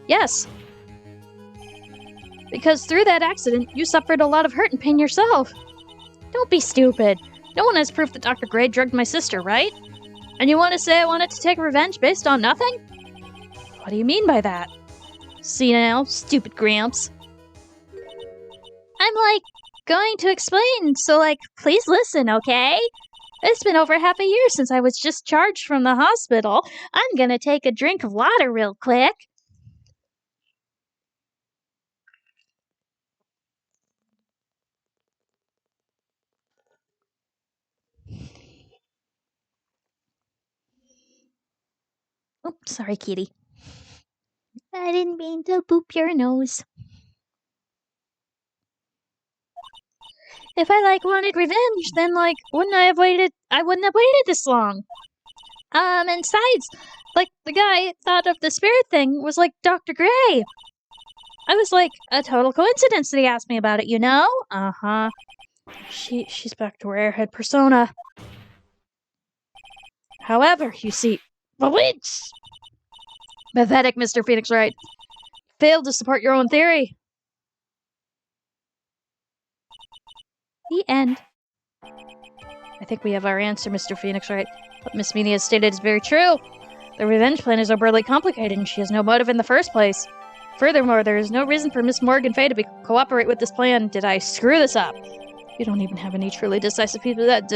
Yes. Because through that accident, you suffered a lot of hurt and pain yourself. Don't be stupid. No one has proof that Dr. Gray drugged my sister, right? And you want to say I wanted to take revenge based on nothing? What do you mean by that? See now, stupid Gramps. I'm, going to explain, so, please listen, okay? It's been over half a year since I was discharged from the hospital. I'm gonna take a drink of water real quick. Oops, sorry, kitty. I didn't mean to boop your nose. If I, wanted revenge, then, wouldn't I have waited? I wouldn't have waited this long. And besides, the guy thought of the spirit thing was, Dr. Gray. I was, a total coincidence that he asked me about it, you know? Uh-huh. She's back to her airhead persona. However, you see... Bewitched! Pathetic, Mr. Phoenix Wright. Failed to support your own theory. The end. I think we have our answer, Mr. Phoenix Wright. What Miss Meany has stated is very true. The revenge plan is overly complicated, and she has no motive in the first place. Furthermore, there is no reason for Miss Morgan Fay to cooperate with this plan. Did I screw this up? You don't even have any truly decisive people that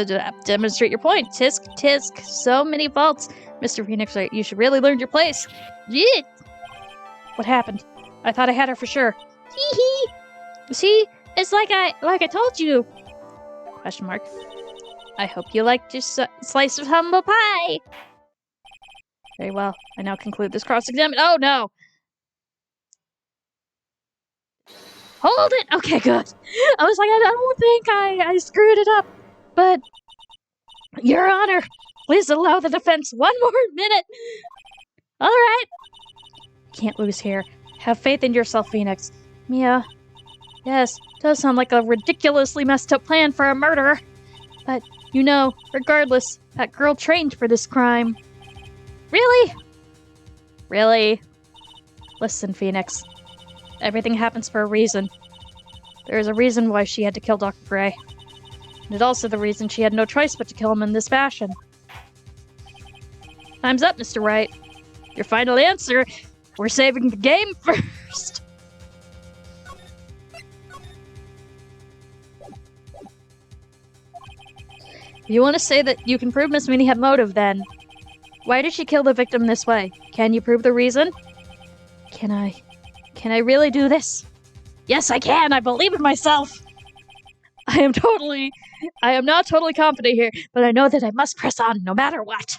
demonstrate your point. Tisk. So many faults. Mr. Phoenix Wright, you should really learn your place. Yeet! What happened? I thought I had her for sure. Hee. See? It's like I told you. Question mark. I hope you liked your slice of humble pie. Very well. I now conclude this cross-examination. Oh, no! Hold it! Okay, good. I was like, I don't think I screwed it up. But, Your Honor, please allow the defense one more minute. All right. Can't lose here. Have faith in yourself, Phoenix. Mia. Yes, does sound like a ridiculously messed up plan for a murder. But, regardless, that girl trained for this crime. Really? Really? Listen, Phoenix. Everything happens for a reason. There is a reason why she had to kill Dr. Gray. And it's also the reason she had no choice but to kill him in this fashion. Time's up, Mr. Wright. Your final answer. We're saving the game first. If you want to say that you can prove Miss Meany had motive, then why did she kill the victim this way? Can you prove the reason? Can I really do this? Yes, I can! I believe in myself! I am not totally confident here, but I know that I must press on no matter what.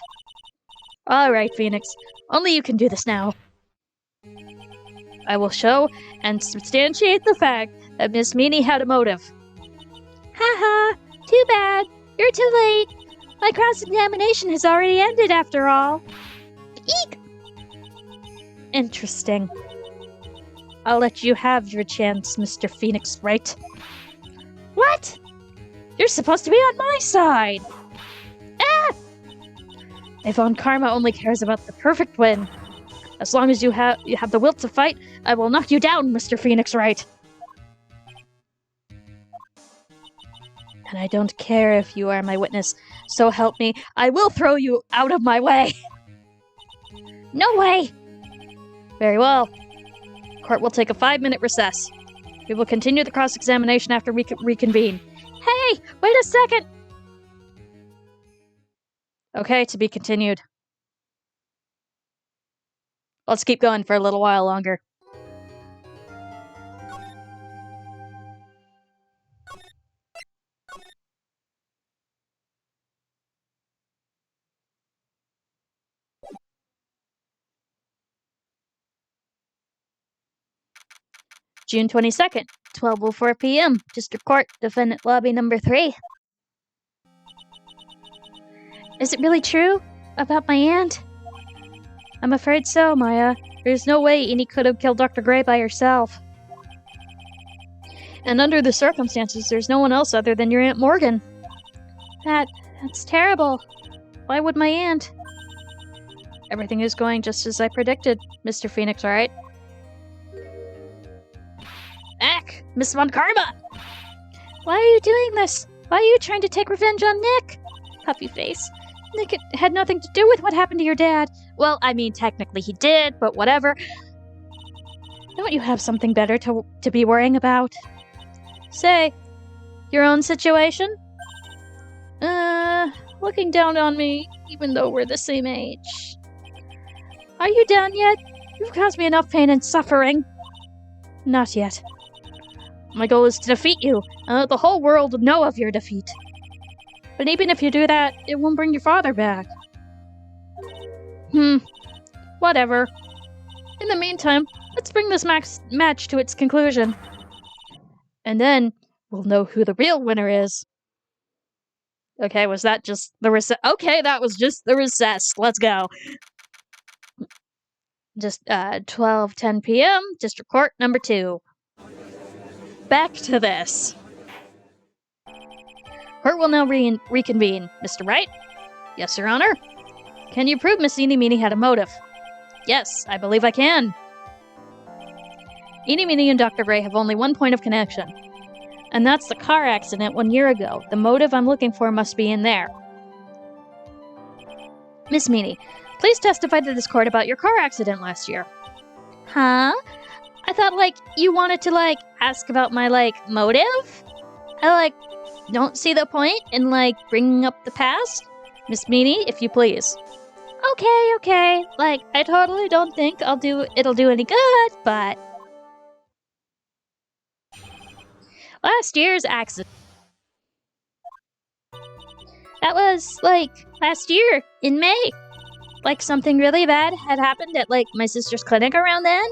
Alright, Phoenix. Only you can do this now. I will show and substantiate the fact that Miss Meany had a motive. Haha, too bad. You're too late. My cross-examination has already ended after all. Eek! Interesting. I'll let you have your chance, Mr. Phoenix Wright. What? You're supposed to be on my side! Ah! Yvonne Karma only cares about the perfect win. As long as you have the will to fight, I will knock you down, Mr. Phoenix Wright. And I don't care if you are my witness. So help me, I will throw you out of my way! No way! Very well. Court will take a 5-minute recess. We will continue the cross-examination after we reconvene. Hey, wait a second! Okay, to be continued. Let's keep going for a little while longer. June 22nd, 12:04 p.m. District Court, Defendant Lobby Number 3. Is it really true? About my aunt? I'm afraid so, Maya. There's no way Eni could have killed Dr. Gray by herself. And under the circumstances, there's no one else other than your Aunt Morgan. That's terrible. Why would my aunt? Everything is going just as I predicted, Mr. Phoenix, alright? Ack! Miss Von Karma! Why are you doing this? Why are you trying to take revenge on Nick? Puffy face. Nick had nothing to do with what happened to your dad. Well, I mean, technically he did, but whatever. Don't you have something better to be worrying about? Say, your own situation? Looking down on me, even though we're the same age. Are you done yet? You've caused me enough pain and suffering. Not yet. My goal is to defeat you, and let the whole world know of your defeat. But even if you do that, it won't bring your father back. Whatever. In the meantime, let's bring this match to its conclusion. And then, we'll know who the real winner is. Okay, was that just the recess? Okay, that was just the recess. Let's go. Just, 12:10 p.m., District Court Number 2. Back to this. Court will now reconvene. Mr. Wright? Yes, Your Honor? Can you prove Miss Eeny Meeny had a motive? Yes, I believe I can. Eeny Meeny and Dr. Gray have only one point of connection. And that's the car accident 1 year ago. The motive I'm looking for must be in there. Miss Meeny, please testify to this court about your car accident last year. Huh? I thought, you wanted to, ask about my, motive? I, don't see the point in, bringing up the past? Miss Meeny, if you please. Okay. I totally don't think it'll do any good, but... Last year's accident. That was, last year, in May. Something really bad had happened at, my sister's clinic around then?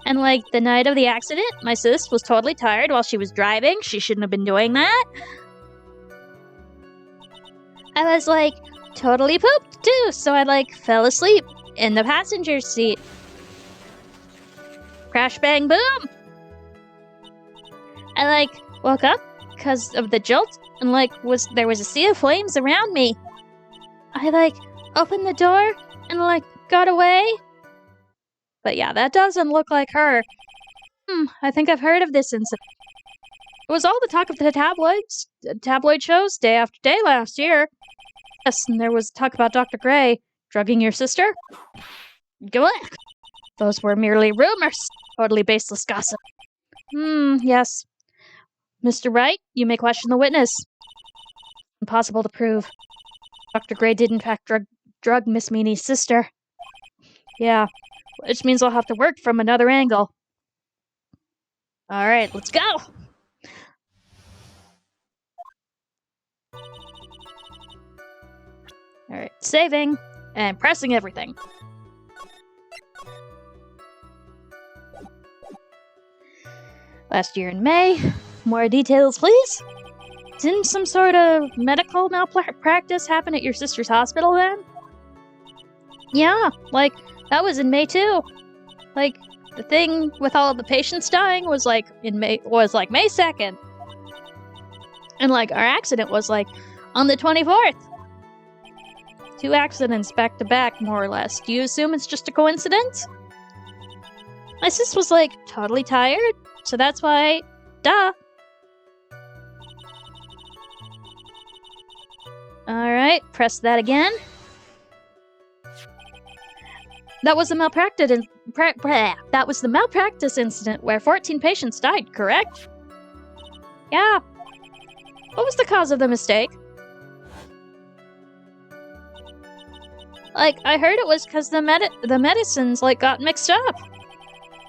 And, like, the night of the accident, my sis was totally tired while she was driving. She shouldn't have been doing that. I was, like, totally pooped, too, so I, like, fell asleep in the passenger seat. Crash, bang, boom! I, like, woke up because of the jolt, and, like, there was a sea of flames around me. I, like, opened the door and, like, got away. But yeah, that doesn't look like her. I think I've heard of this incident. It was all the talk of the tabloid shows day after day last year. Yes, and there was talk about Dr. Gray drugging your sister. Gawek! Those were merely rumors. Totally baseless gossip. Yes. Mr. Wright, you may question the witness. Impossible to prove. Dr. Gray did in fact drug Miss Meany's sister. Yeah, which means I'll have to work from another angle. Alright, let's go! Alright, saving and pressing everything. Last year in May. More details, please? Didn't some sort of medical malpractice happen at your sister's hospital then? Yeah, like, that was in May too. Like, the thing with all of the patients dying was like May 2nd. And like, our accident was like on the 24th. 2 accidents back to back, more or less. Do you assume it's just a coincidence? My sis was like totally tired, so that's why, duh. Alright, press that again. That was the malpractice incident where 14 patients died, correct? Yeah. What was the cause of the mistake? Like, I heard it was because the medicines, like, got mixed up.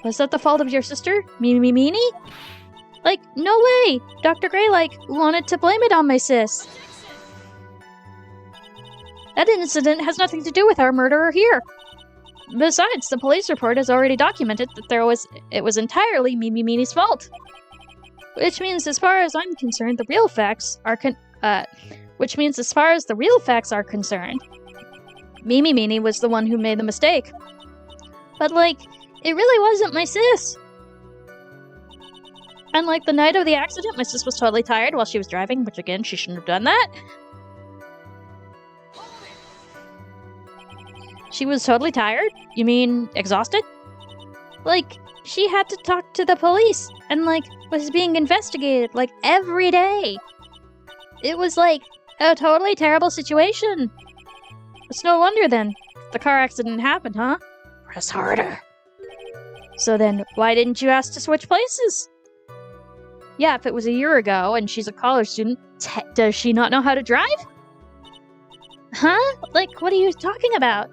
Was that the fault of your sister, Meanie? Like, no way! Dr. Gray, like, wanted to blame it on my sis. That incident has nothing to do with our murderer here. Besides, the police report has already documented that it was entirely Meanie's fault. Which means, as far as I'm concerned, the real facts are concerned, Meanie was the one who made the mistake. But, like, it really wasn't my sis. And, like, the night of the accident, my sis was totally tired while she was driving, which, again, she shouldn't have done that. She was totally tired? You mean exhausted? Like, she had to talk to the police and, like, was being investigated, like, every day. It was, like, a totally terrible situation. It's no wonder, then, the car accident happened, huh? Press harder. So then, why didn't you ask to switch places? Yeah, if it was a year ago and she's a college student, does she not know how to drive? Huh? Like, what are you talking about?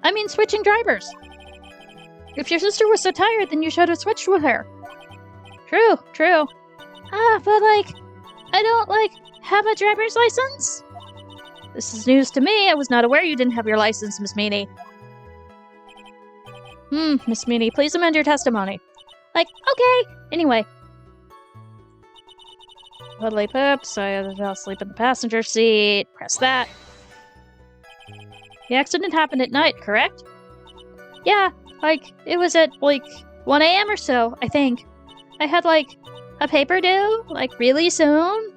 I mean, switching drivers. If your sister was so tired, then you should have switched with her. True. But, like, I don't, like, have a driver's license? This is news to me. I was not aware you didn't have your license, Miss Meany. Miss Meany, please amend your testimony. Like, okay. Anyway. Totally poops. I fell asleep in the passenger seat. Press that. The accident happened at night, correct? Yeah, like, it was at, like, 1 a.m. or so, I think. I had, like, a paper due, like, really soon.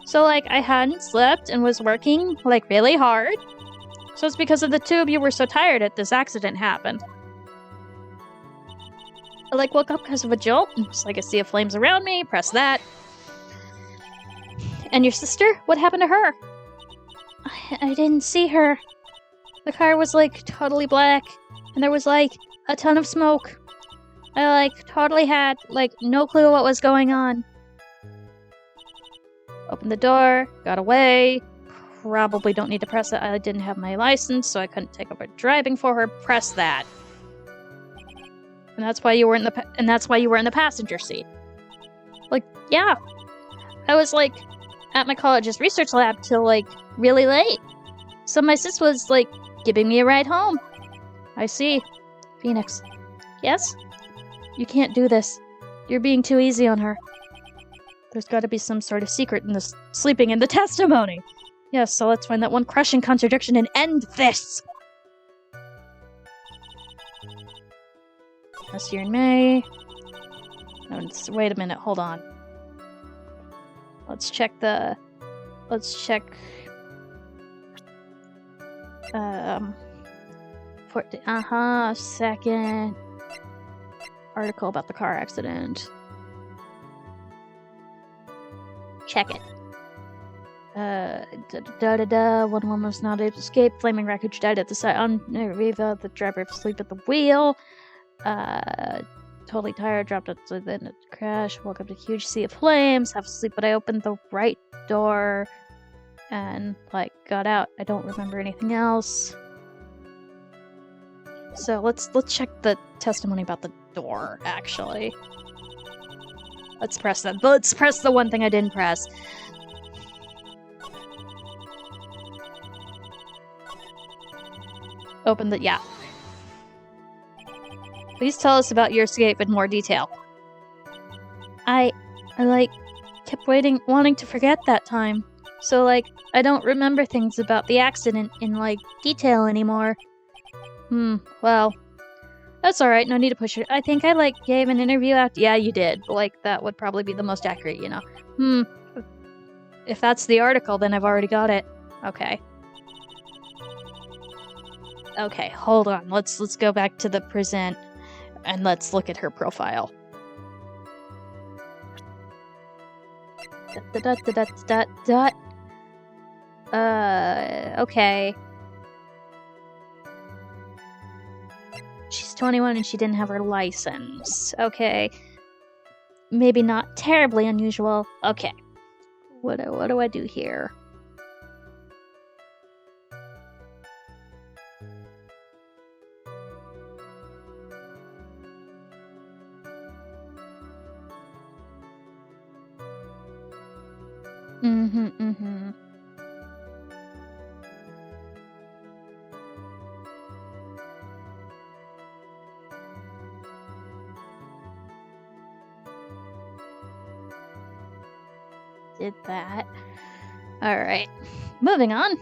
So, like, I hadn't slept and was working, like, really hard. So it's because of the two of you were so tired that this accident happened. I, like, woke up because of a jolt, and it's like a sea of flames around me, press that. And your sister? What happened to her? I didn't see her. The car was, like, totally black, and there was, like, a ton of smoke. I, like, totally had, like, no clue what was going on. Opened the door, got away. Probably don't need to press it. I didn't have my license, so I couldn't take over driving for her. Press that. And that's why you were in the passenger seat. Like, yeah. I was, like, at my college's research lab till, like, really late. So my sis was, like, giving me a ride home. I see. Phoenix, Yes? You can't do this. You're being too easy on her. There's gotta be some sort of secret in this sleeping in the testimony. Yes, so let's find that one crushing contradiction and end this! Last year in May. No, wait a minute, hold on. Let's check. Second article about the car accident. Check it. One woman was not able to escape. Flaming wreckage died at the site on Riva. The driver asleep at the wheel. Totally tired, dropped it, so then it crashed. Woke up to a huge sea of flames. Half asleep, but I opened the right door and, got out. I don't remember anything else. So let's check the testimony about the door, actually. Let's press that. Let's press the one thing I didn't press. Open the... yeah. Please tell us about your escape in more detail. I kept wanting to forget that time. So, I don't remember things about the accident in, detail anymore. Well, that's alright, no need to push it. I think I, gave an interview out. Yeah, you did. But, that would probably be the most accurate, you know. If that's the article, then I've already got it. Okay. Okay, hold on. Let's go back to the present. And let's look at her profile. Okay. She's 21 and she didn't have her license. Okay. Maybe not terribly unusual. Okay. What do I do here? Did that. Alright. Moving on.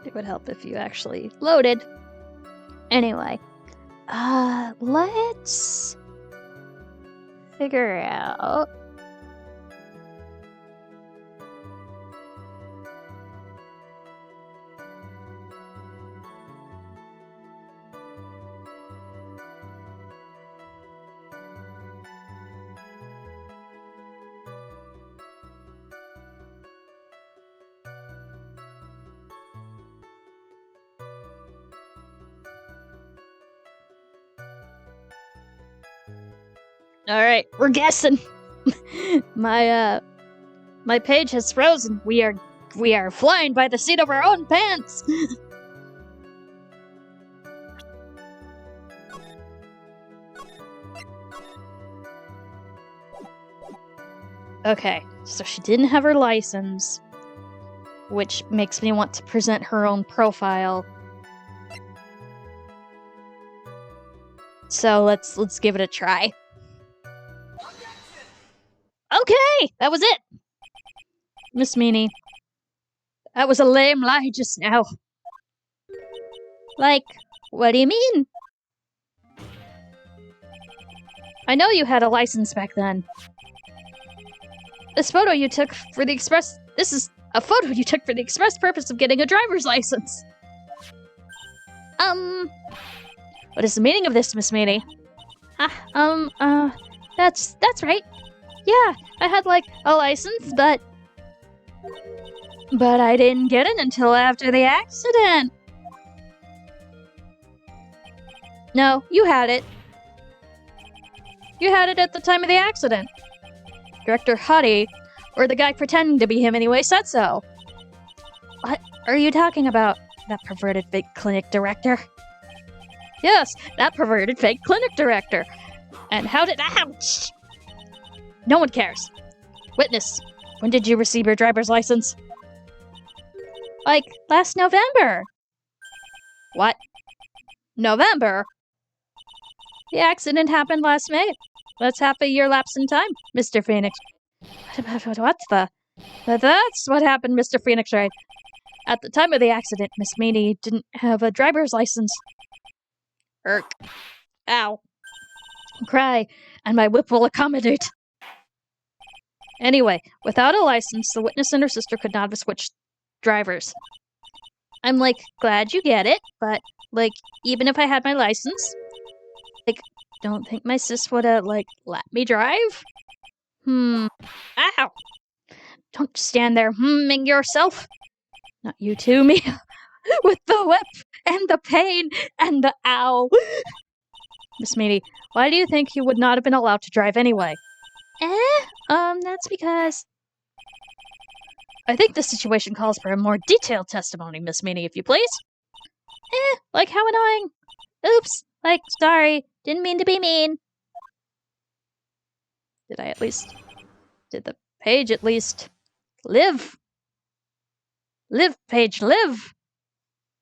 It would help if you actually loaded. Anyway. Let's figure out... Alright, we're guessing. My page has frozen. We are flying by the seat of our own pants. Okay, so she didn't have her license, which makes me want to present her own profile. So let's give it a try. Okay, that was it. Miss Meanie. That was a lame lie just now. What do you mean? I know you had a license back then. This is a photo you took for the express purpose of getting a driver's license. What is the meaning of this, Miss Meanie? That's right. Yeah, I had, a license, but I didn't get it until after the accident. No, you had it. You had it at the time of the accident. Director Huddy, or the guy pretending to be him anyway, said so. What are you talking about? That perverted fake clinic director? Yes, that perverted fake clinic director. And how did... Ouch! No one cares. Witness, when did you receive your driver's license? Like, last November. What? November? The accident happened last May. That's half a year lapse in time, Mr. Phoenix. What the... That's what happened, Mr. Phoenix, right? At the time of the accident, Miss Meany didn't have a driver's license. Irk. Ow. Cry, and my whip will accommodate. Anyway, without a license, the witness and her sister could not have switched drivers. I'm, like, glad you get it, but, like, even if I had my license, like, don't think my sis would have, like, let me drive? Ow! Don't stand there humming yourself. Not you too, Mia. With the whip, and the pain, and the ow. Miss Meany, why do you think you would not have been allowed to drive anyway? That's because... I think the situation calls for a more detailed testimony, Miss Meany, if you please. Like how annoying. Oops, like, sorry, didn't mean to be mean. Did the page at least live? Live, page, live!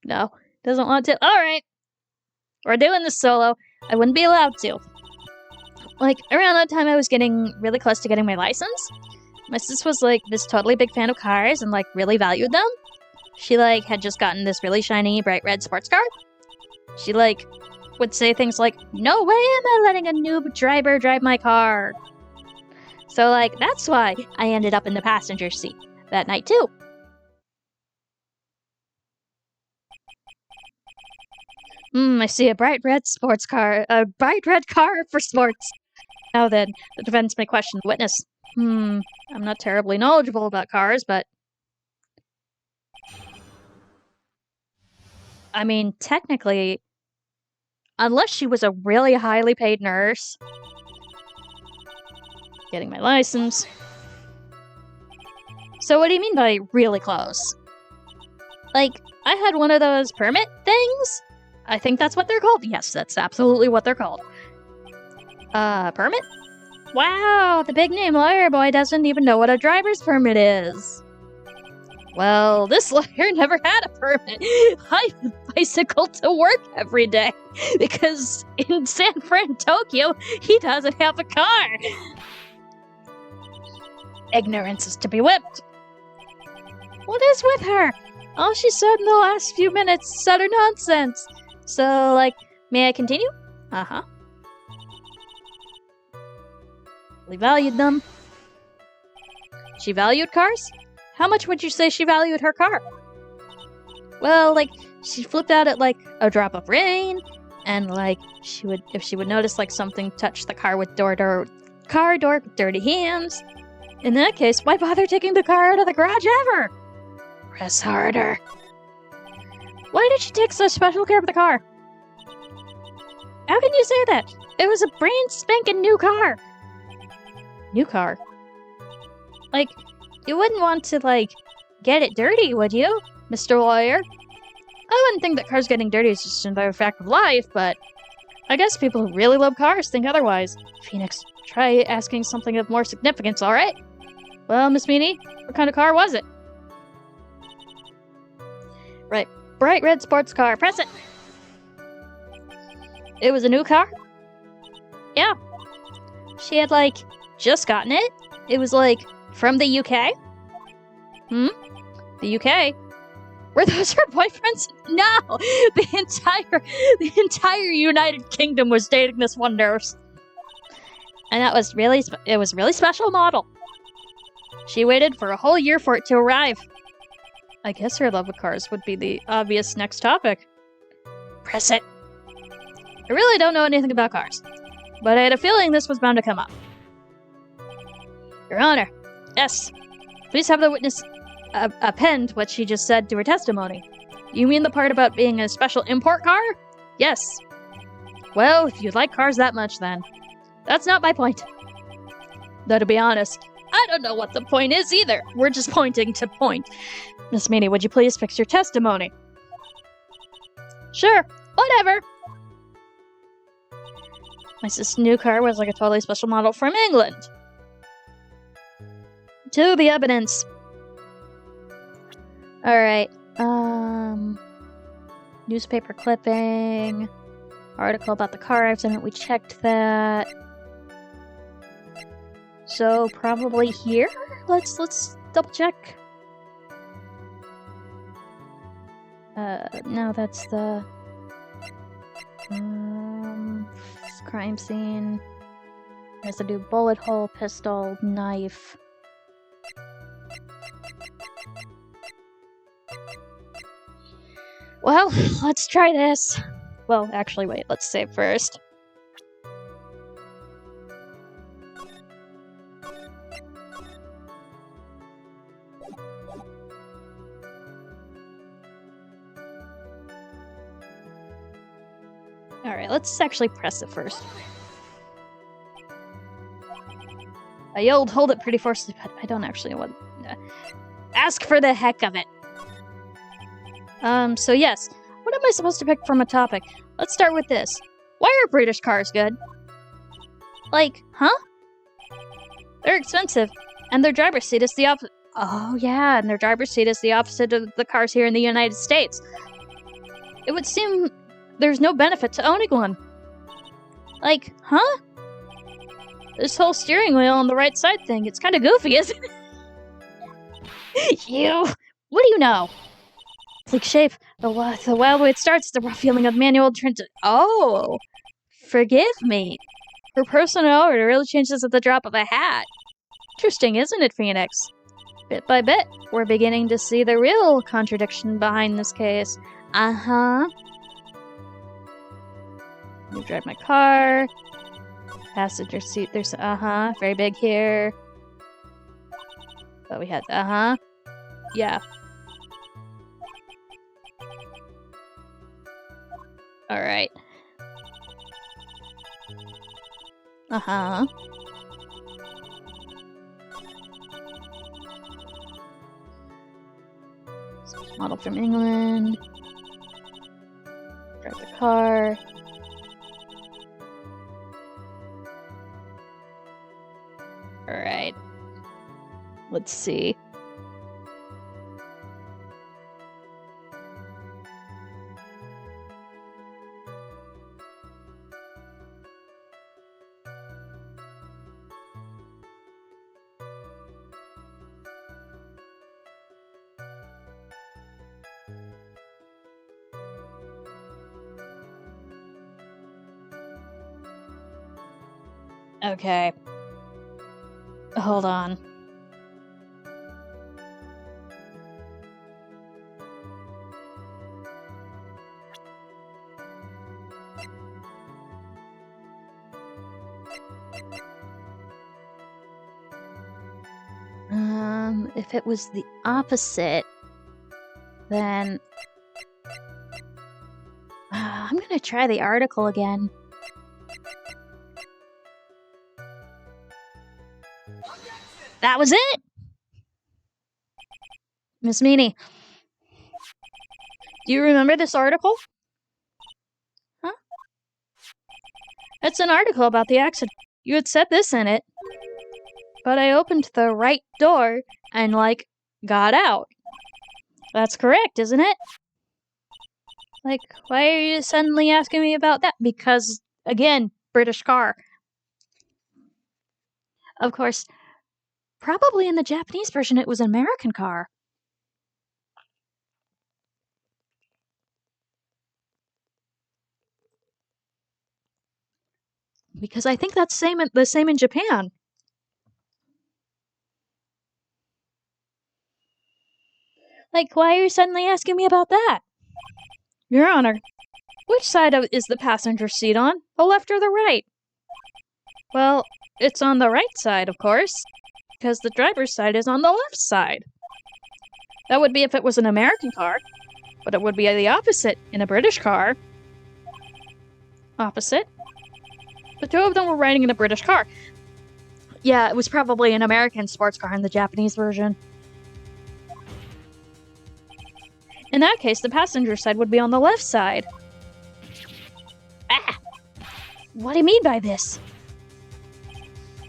No, doesn't want to. Alright. We're doing this solo. I wouldn't be allowed to. Like, around that time I was getting really close to getting my license. My sis was, like, this totally big fan of cars and, like, really valued them. She, like, had just gotten this really shiny, bright red sports car. She, like, would say things like, "No way am I letting a noob driver drive my car." So, like, that's why I ended up in the passenger seat that night, too. I see a bright red sports car. A bright red car for sports. Now then, the defense may question the witness. I'm not terribly knowledgeable about cars, but... I mean, technically, unless she was a really highly paid nurse... Getting my license. So what do you mean by really close? Like, I had one of those permit things? I think that's what they're called. Yes, that's absolutely what they're called. Permit? Wow, the big name lawyer boy doesn't even know what a driver's permit is. Well, this lawyer never had a permit. I bicycle to work every day because in San Fran, Tokyo, he doesn't have a car. Ignorance is to be whipped. What is with her? All she said in the last few minutes is utter nonsense. So, like, may I continue? Uh-huh. We valued them. She valued cars? How much would you say she valued her car? Well, like, she flipped out at, like, a drop of rain, and, like, if she would notice, like, something touch the car car door with dirty hands. In that case, why bother taking the car out of the garage ever? Press harder. Why did she take such special care of the car? How can you say that? It was a brand spanking new car. New car? Like, you wouldn't want to, like, get it dirty, would you, Mr. Lawyer? I wouldn't think that cars getting dirty is just another fact of life, but I guess people who really love cars think otherwise. Phoenix, try asking something of more significance, alright? Well, Miss Meany, what kind of car was it? Right. Bright red sports car. Press it! It was a new car? Yeah. She had, like, just gotten it. It was, like, from the UK? The UK? Were those her boyfriends? No! The entire United Kingdom was dating this one nurse. And that was really, it was a really special model. She waited for a whole year for it to arrive. I guess her love of cars would be the obvious next topic. Press it. I really don't know anything about cars, but I had a feeling this was bound to come up. Your Honor, yes. Please have the witness append what she just said to her testimony. You mean the part about being a special import car? Yes. Well, if you like cars that much, then. That's not my point. Though, to be honest, I don't know what the point is either. We're just pointing to point. Miss Meany, would you please fix your testimony? Sure, whatever. My sister's new car was like a totally special model from England. To the evidence. Alright, newspaper clipping, article about the car accident, we checked that. So, probably here? Let's double check. No, that's the... crime scene. Residue, bullet hole, pistol, knife. Well, let's try this. Well, actually, wait, let's save first. Alright, let's actually press it first. I yelled, hold it pretty forcefully, but I don't actually know what... ask for the heck of it. So yes. What am I supposed to pick from a topic? Let's start with this. Why are British cars good? Like, huh? They're expensive, and their driver's seat is the opposite. Oh yeah, and their driver's seat is the opposite of the cars here in the United States. It would seem there's no benefit to owning one. Like, huh? This whole steering wheel on the right side thing, it's kind of goofy, isn't it? You! What do you know? Sleek shape, the wild way it starts, the rough feeling of manual turn to... Oh! Forgive me. Her personality really changes at the drop of a hat. Interesting, isn't it, Phoenix? Bit by bit, we're beginning to see the real contradiction behind this case. Uh-huh. You drive my car. Passenger seat, there's uh-huh, very big here. But we had uh-huh. Yeah. Alright. Uh-huh. Model from England. Drive the car. Alright. Let's see. Okay. Hold on. If it was the opposite, then... I'm gonna try the article again. That was it! Miss Meany, do you remember this article? Huh? It's an article about the accident. You had said this in it. But I opened the right door and, like, got out. That's correct, isn't it? Like, why are you suddenly asking me about that? Because, again, British car. Of course, probably in the Japanese version it was an American car. Because I think that's the same in Japan. Like, why are you suddenly asking me about that? Your Honor, which side is the passenger seat on? The left or the right? Well, it's on the right side, of course, because the driver's side is on the left side. That would be if it was an American car, but it would be the opposite in a British car. Opposite? The two of them were riding in a British car. Yeah, it was probably an American sports car in the Japanese version. In that case, the passenger side would be on the left side. Ah! What do you mean by this?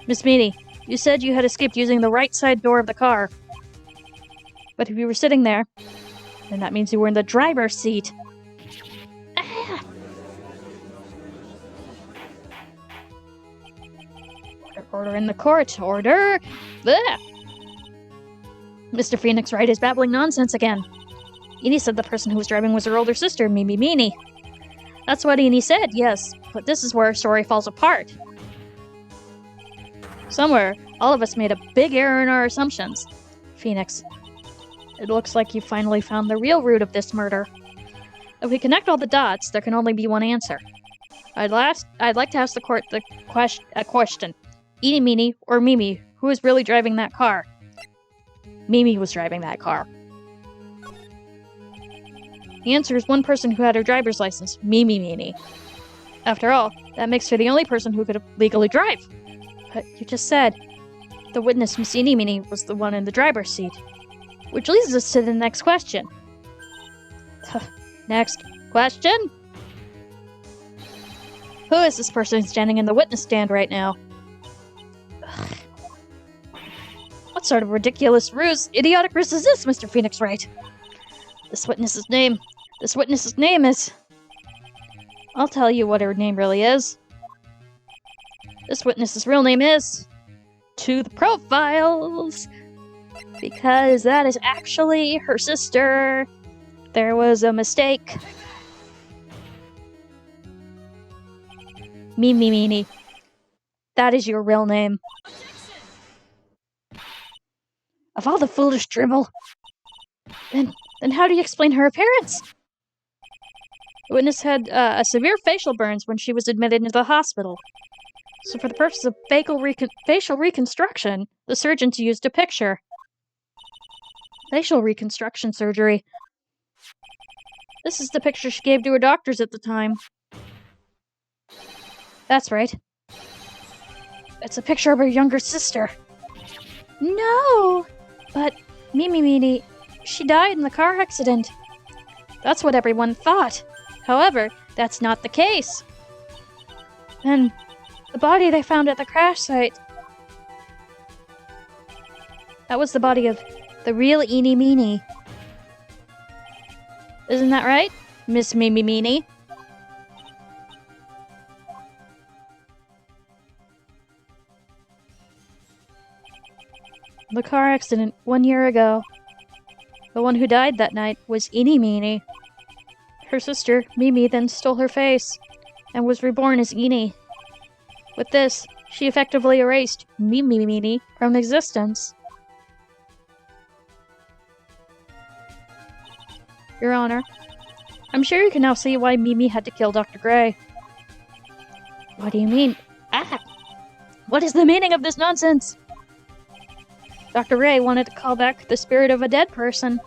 Miss Meany, you said you had escaped using the right side door of the car. But if you were sitting there, then that means you were in the driver's seat. Ah. Order in the court. Order. Blech. Mr. Phoenix Wright is babbling nonsense again. Eni said the person who was driving was her older sister, Mimi Meany. That's what Eni said, yes, but this is where her story falls apart. Somewhere, all of us made a big error in our assumptions. Phoenix, it looks like you finally found the real root of this murder. If we connect all the dots, there can only be one answer. I'd like to ask the court a question. Eni Meany or Mimi, who was really driving that car? Mimi was driving that car. The answer is one person who had her driver's license, Mimi Meany. After all, that makes her the only person who could legally drive. But you just said the witness, Miss Eni Meany, was the one in the driver's seat. Which leads us to the next question. Next question? Who is this person standing in the witness stand right now? Ugh. What sort of ridiculous idiotic ruse is this, Mr. Phoenix Wright? This witness's name is... I'll tell you what her name really is. This witness's real name is... To the Profiles! Because that is actually her sister. There was a mistake. Mimi Meany. That is your real name. Of all the foolish dribble. Then how do you explain her appearance? The witness had a severe facial burns when she was admitted into the hospital. So for the purpose of facial reconstruction, the surgeons used a picture. Facial reconstruction surgery. This is the picture she gave to her doctors at the time. That's right. It's a picture of her younger sister. No! But Mimi Meany, she died in the car accident. That's what everyone thought. However, that's not the case. And the body they found at the crash site... That was the body of the real Eni Meany. Isn't that right, Miss Mimi Meany? The car accident 1 year ago. The one who died that night was Eni Meany. Her sister, Mimi, then stole her face and was reborn as Eni. With this, she effectively erased Mimi Meany from existence. Your Honor, I'm sure you can now see why Mimi had to kill Dr. Gray. What do you mean? What is the meaning of this nonsense? Dr. Gray wanted to call back the spirit of a dead person.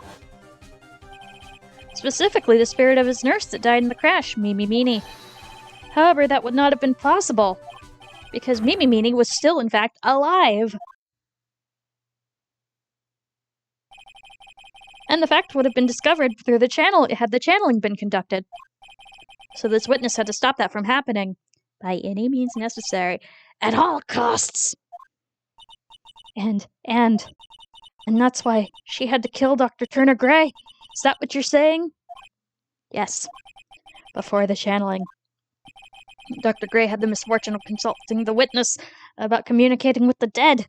Specifically, the spirit of his nurse that died in the crash, Mimi Meany. However, that would not have been possible, because Mimi Meany was still, in fact, alive. And the fact would have been discovered through the channel had the channeling been conducted. So this witness had to stop that from happening, by any means necessary, at all costs. And that's why she had to kill Dr. Turner Gray. Is that what you're saying? Yes. Before the channeling, Dr. Gray had the misfortune of consulting the witness about communicating with the dead.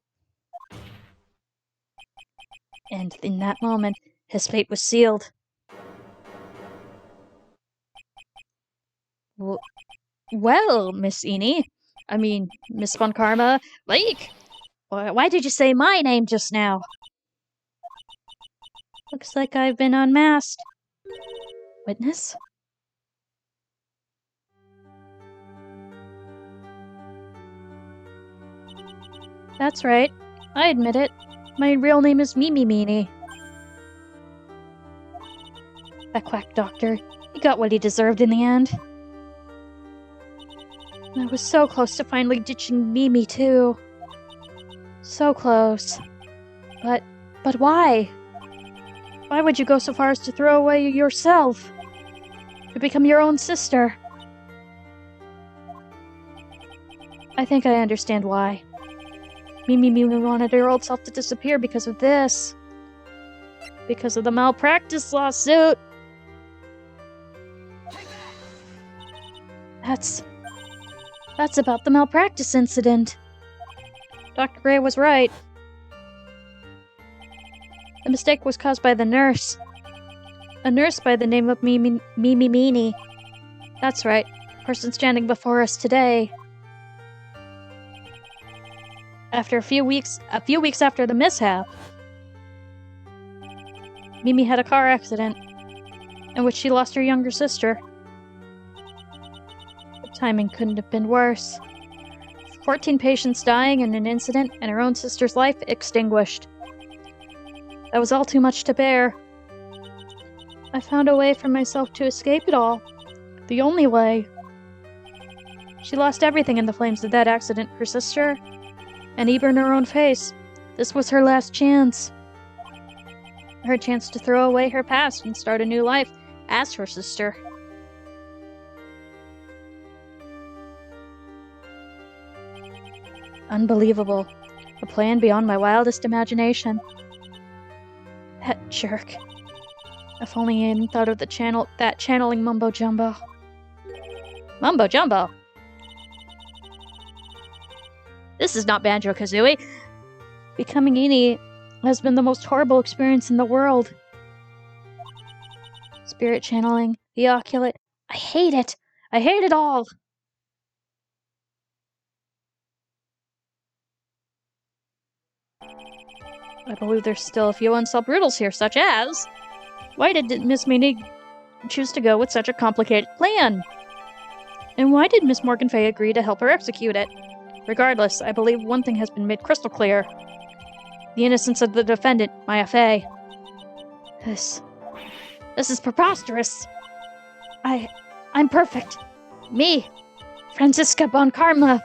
And in that moment, his fate was sealed. Well, Miss Eni, Miss Von Karma, Lake, why did you say my name just now? Looks like I've been unmasked. Witness? That's right. I admit it. My real name is Mimi Meany. That quack doctor. He got what he deserved in the end. I was so close to finally ditching Mimi, too. So close. But why? Why would you go so far as to throw away yourself? To become your own sister? I think I understand why. Mimi wanted her old self to disappear because of this. Because of the malpractice lawsuit. That's about the malpractice incident. Dr. Gray was right. The mistake was caused by the nurse. A nurse by the name of Mimi Meanie. That's right. Person standing before us today. After a few weeks after the mishap, Mimi had a car accident in which she lost her younger sister. The timing couldn't have been worse. 14 patients dying in an incident and her own sister's life extinguished. That was all too much to bear. I found a way for myself to escape it all. The only way. She lost everything in the flames of that accident, her sister, and even her own face. This was her last chance. Her chance to throw away her past and start a new life as her sister. Unbelievable. A plan beyond my wildest imagination. That jerk. If only I hadn't thought of that channeling mumbo jumbo. Mumbo jumbo? This is not Banjo-Kazooie. Becoming Eni has been the most horrible experience in the world. Spirit channeling, the oculate. I hate it. I hate it all. I believe there's still a few unsolved riddles here, such as... Why did Miss Meanie choose to go with such a complicated plan? And why did Miss Morganfay agree to help her execute it? Regardless, I believe one thing has been made crystal clear. The innocence of the defendant, Maya Fey. This is preposterous. I'm perfect. Me, Franziska Von Karma.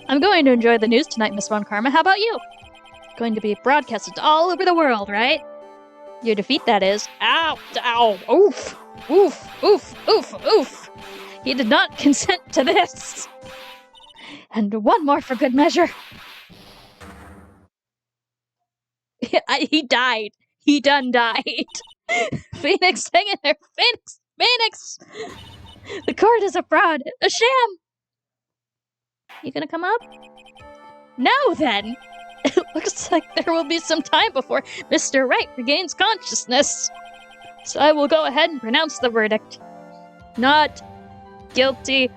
I'm going to enjoy the news tonight, Miss Von Karma. How about you? Going to be broadcasted all over the world, right? Your defeat, that is. Ow! Ow! Oof! Oof! Oof! Oof! Oof! He did not consent to this! And one more for good measure. He died. He done died. Phoenix, hang in there. Phoenix! Phoenix! The court is a fraud. A sham! You gonna come up? No, then! It looks like there will be some time before Mr. Wright regains consciousness. So I will go ahead and pronounce the verdict. Not guilty.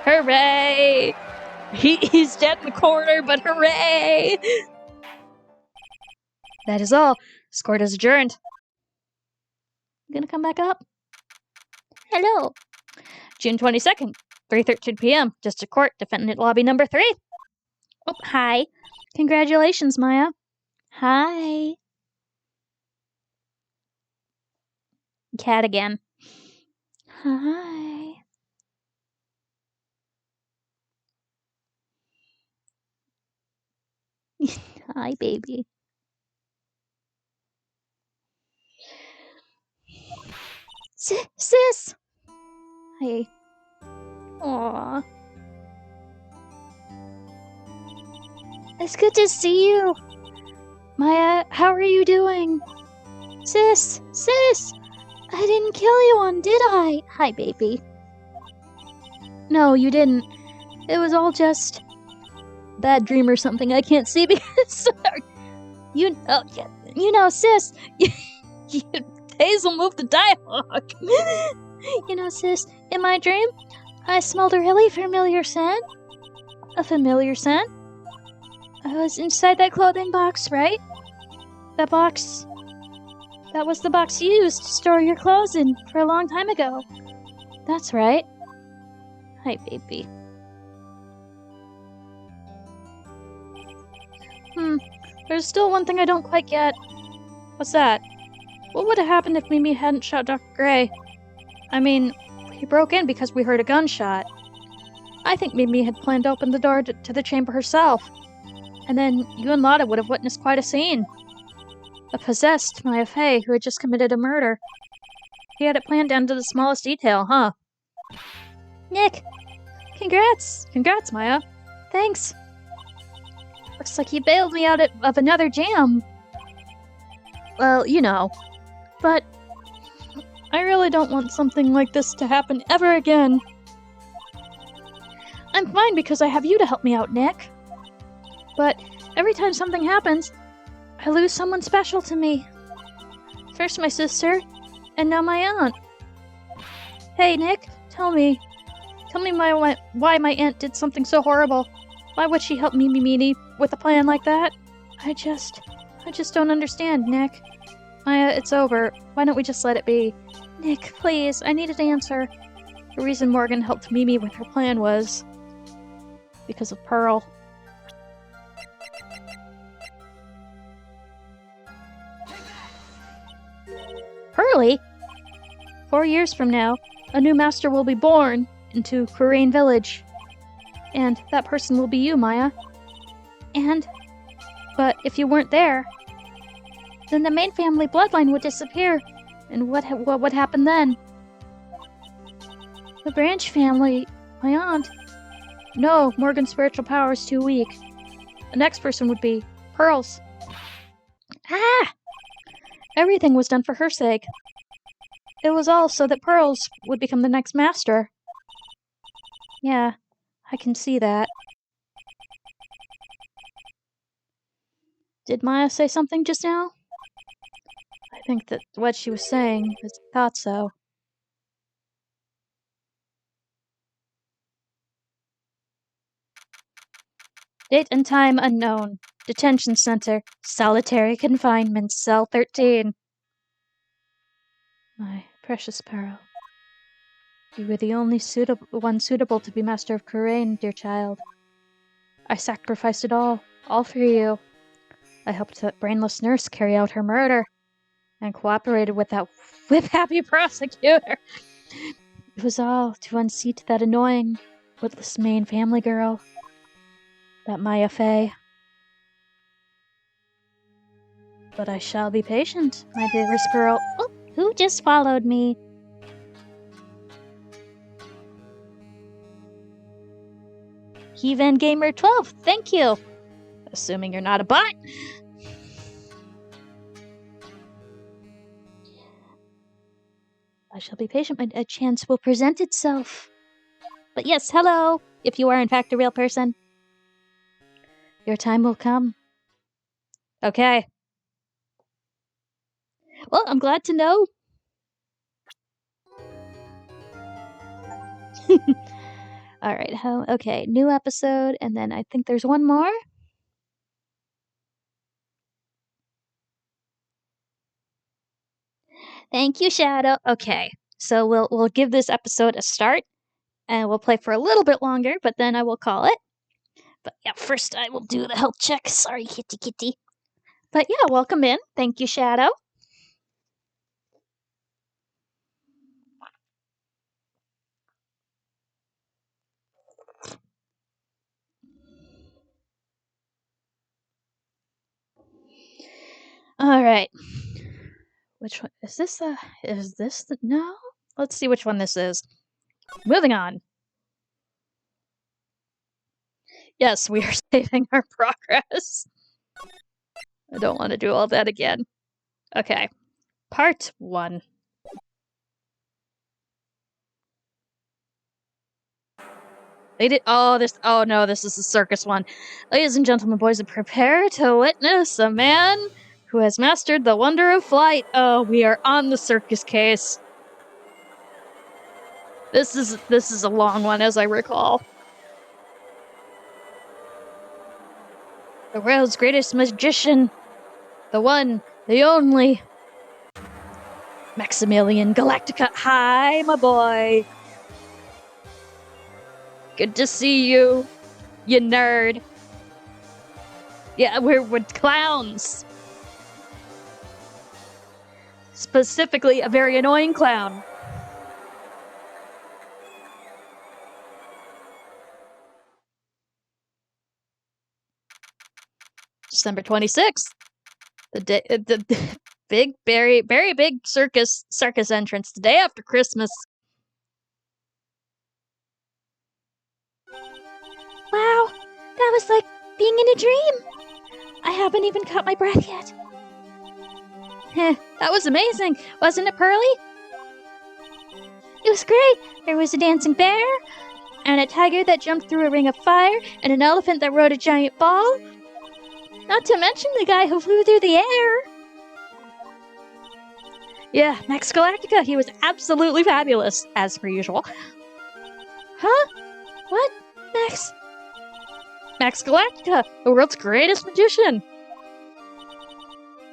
Hooray! He's dead in the corner, but hooray! That is all. This court is adjourned. You gonna come back up? Hello. June 22nd, 3:13 p.m. District Court, Defendant Lobby number 3. Oh, hi. Congratulations, Maya. Hi. Cat again. Hi. Hi, baby. Sis! Hi. Aww. It's good to see you. Maya, how are you doing? Sis! I didn't kill you, did I? Hi, baby. No, you didn't. It was all just... bad dream or something I can't see because... you know, sis... Hazel moved the dialogue. You know, sis, in my dream, I smelled a really familiar scent. A familiar scent? I was inside that clothing box, right? That box... That was the box you used to store your clothes in for a long time ago. That's right. Hi, baby. There's still one thing I don't quite get. What's that? What would have happened if Mimi hadn't shot Dr. Gray? I mean, he broke in because we heard a gunshot. I think Mimi had planned to open the door to the chamber herself. And then you and Lotta would have witnessed quite a scene. A possessed Maya Fey who had just committed a murder. He had it planned down to the smallest detail, huh? Nick! Congrats! Congrats, Maya. Thanks. Looks like you bailed me out of another jam. Well, you know. But I really don't want something like this to happen ever again. I'm fine because I have you to help me out, Nick. But every time something happens, I lose someone special to me. First my sister, and now my aunt. Hey, Nick, tell me why my aunt did something so horrible. Why would she help Mimi Meanie with a plan like that? I just don't understand, Nick. Maya, it's over. Why don't we just let it be? Nick, please, I need an answer. The reason Morgan helped Mimi with her plan was because of Pearl. Pearly? 4 years from now, a new master will be born into Khura'in Village. And that person will be you, Maya. But if you weren't there, then the main family bloodline would disappear. And what would happen then? The Branch family, my aunt. No, Morgan's spiritual power is too weak. The next person would be Pearl's. Ah! Everything was done for her sake. It was all so that Pearl's would become the next master. Yeah, I can see that. Did Maya say something just now? I think that what she was saying is thought so. Date and time unknown. Detention center. Solitary confinement. Cell 13. My precious Pearl. You were the only one suitable to be Master of Khura'in, dear child. I sacrificed it all for you. I helped that brainless nurse carry out her murder, and cooperated with that whip-happy prosecutor. It was all to unseat that annoying, witless main family girl. That Maya Fey. But I shall be patient, my dearest girl. Oh, who just followed me? Hevan Gamer 12, thank you. Assuming you're not a bot. I shall be patient, but a chance will present itself. But yes, hello, if you are in fact a real person. Your time will come. Okay. Well, I'm glad to know. Alright, okay, new episode, and then I think there's one more. Thank you, Shadow. Okay, so we'll give this episode a start, and we'll play for a little bit longer, but then I will call it. But yeah, first I will do the health check. Sorry, kitty. But yeah, welcome in. Thank you, Shadow. Alright. Which one? Is this no? Let's see which one this is. Moving on. Yes, we are saving our progress. I don't want to do all that again. Okay. Part 1. They did. Oh no, this is the circus one. Ladies and gentlemen, boys, prepare to witness a man who has mastered the wonder of flight. Oh, we are on the circus case. This is a long one, as I recall. The world's greatest magician. The one, the only. Maximilian Galactica. Hi, my boy. Good to see you, you nerd. Yeah, we're clowns. Specifically, a very annoying clown. December 26th. The big, very big circus entrance. The day after Christmas. Wow, that was like being in a dream. I haven't even caught my breath yet. Heh, that was amazing, wasn't it, Pearly? It was great. There was a dancing bear, and a tiger that jumped through a ring of fire, and an elephant that rode a giant ball. Not to mention the guy who flew through the air. Yeah, Max Galactica, he was absolutely fabulous, as per usual. Huh? What? Max? Max Galactica, the world's greatest magician.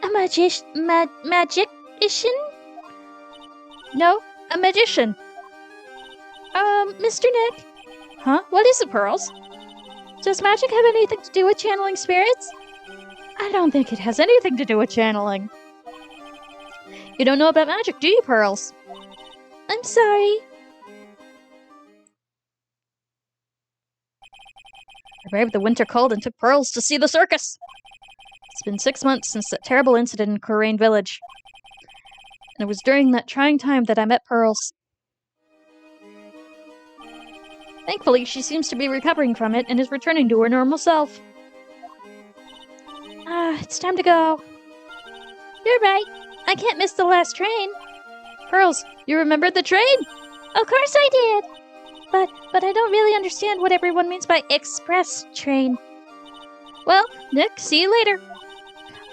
A magician? No, a magician. Mr. Nick? Huh? What is it, Pearls? Does magic have anything to do with channeling spirits? I don't think it has anything to do with channeling. You don't know about magic, do you, Pearls? I'm sorry. I braved the winter cold and took Pearls to see the circus. It's been 6 months since that terrible incident in Corain Village. And it was during that trying time that I met Pearls. Thankfully, she seems to be recovering from it and is returning to her normal self. It's time to go. You're right. I can't miss the last train. Pearls, you remembered the train? Of course I did. But I don't really understand what everyone means by express train. Well, Nick, see you later.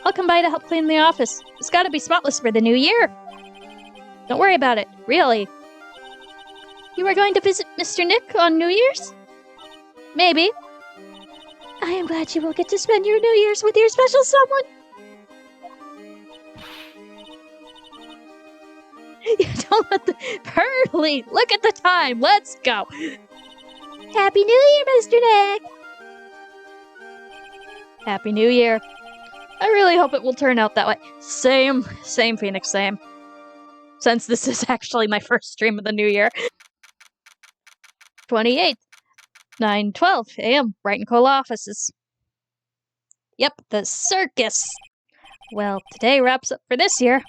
I'll come by to help clean the office. It's gotta be spotless for the new year. Don't worry about it, really. You are going to visit Mr. Nick on New Year's? Maybe. I am glad you will get to spend your New Year's with your special someone. You don't let the... Pearly, look at the time. Let's go. Happy New Year, Mr. Nick. Happy New Year. I really hope it will turn out that way. Same, Phoenix, same. Since this is actually my first stream of the new year. 28th, 9:12 a.m. Brighton Cole offices. Yep, the circus. Well, today wraps up for this year.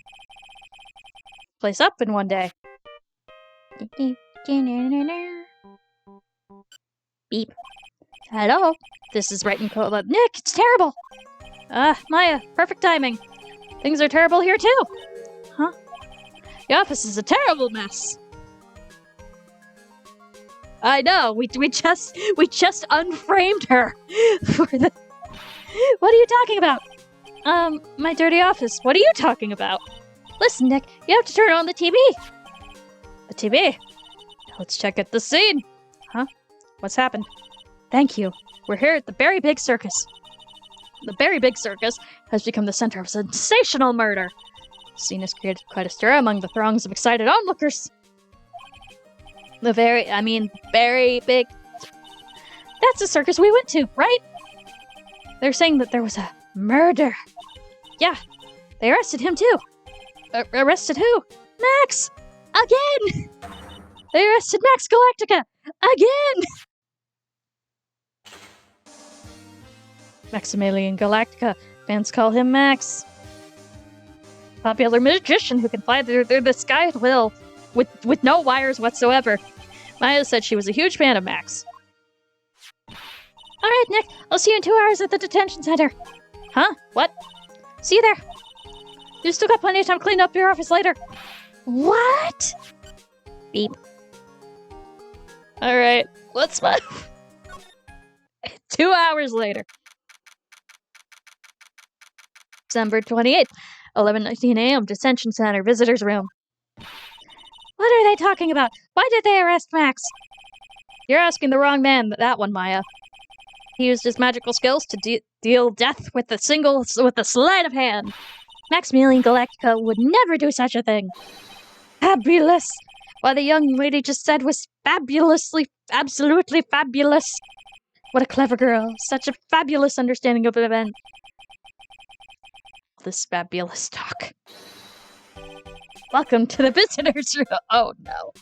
Place up in one day. Beep. Hello, this is Brighton Cole. Nick, it's terrible. Maya, perfect timing. Things are terrible here too. Huh? The office is a terrible mess. I know. We just unframed her for the. What are you talking about? My dirty office. What are you talking about? Listen, Nick, you have to turn on the TV. The TV? Let's check out the scene. Huh? What's happened? Thank you. We're here at the Berry Big Circus. The Berry Big Circus has become the center of a sensational murder. The scene has created quite a stir among the throngs of excited onlookers. Berry Big... That's the circus we went to, right? They're saying that there was a murder. Yeah, they arrested him too. Arrested who? Max! Again! They arrested Max Galactica! Again! Maximilian Galactica. Fans call him Max. Popular magician who can fly through the sky at will, with no wires whatsoever. Maya said she was a huge fan of Max. Alright, Nick, I'll see you in 2 hours at the detention center. Huh? What? See you there. You still got plenty of time to clean up your office later. What? Beep. Alright, let's move. 2 hours later. December 28th, 11:19 a.m. Detention Center, Visitors Room. What are they talking about? Why did they arrest Max? You're asking the wrong man, that one, Maya. He used his magical skills to deal death with a sleight of hand. Maximilian Galactica would never do such a thing. Fabulous! What the young lady just said was absolutely fabulous. What a clever girl. Such a fabulous understanding of the event. This fabulous talk. Welcome to the visitors room. Oh no.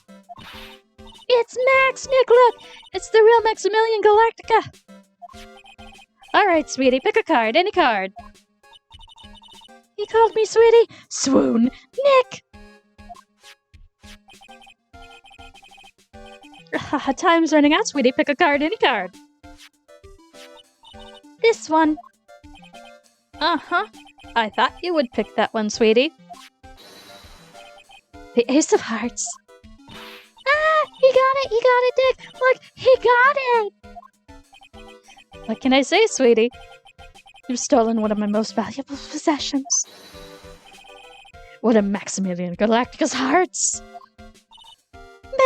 It's Max, Nick, look! It's the real Maximilian Galactica! Alright, sweetie, pick a card, any card. He called me sweetie? Swoon! Nick! Time's running out, sweetie, pick a card, any card. This one. Uh-huh. I thought you would pick that one, sweetie. The Ace of Hearts. Ah! He got it, Nick! Look, he got it! What can I say, sweetie? You've stolen one of my most valuable possessions. One of Maximilian Galactica's hearts!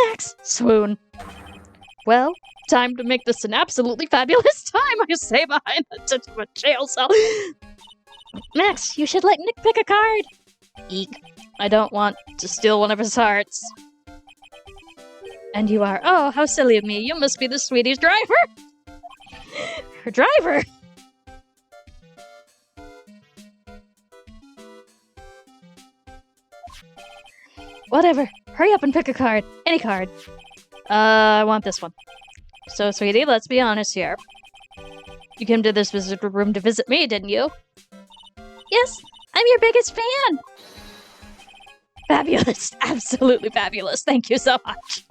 Max! Swoon. Well, time to make this an absolutely fabulous time, I say, behind the touch of a jail cell. Max, you should let Nick pick a card. Eek. I don't want to steal one of his hearts. And you are. Oh, how silly of me. You must be the sweetie's driver. Her driver? Whatever. Hurry up and pick a card. Any card. I want this one. So, sweetie, let's be honest here. You came to this visitor room to visit me, didn't you? Yes, I'm your biggest fan! Fabulous. Absolutely fabulous. Thank you so much.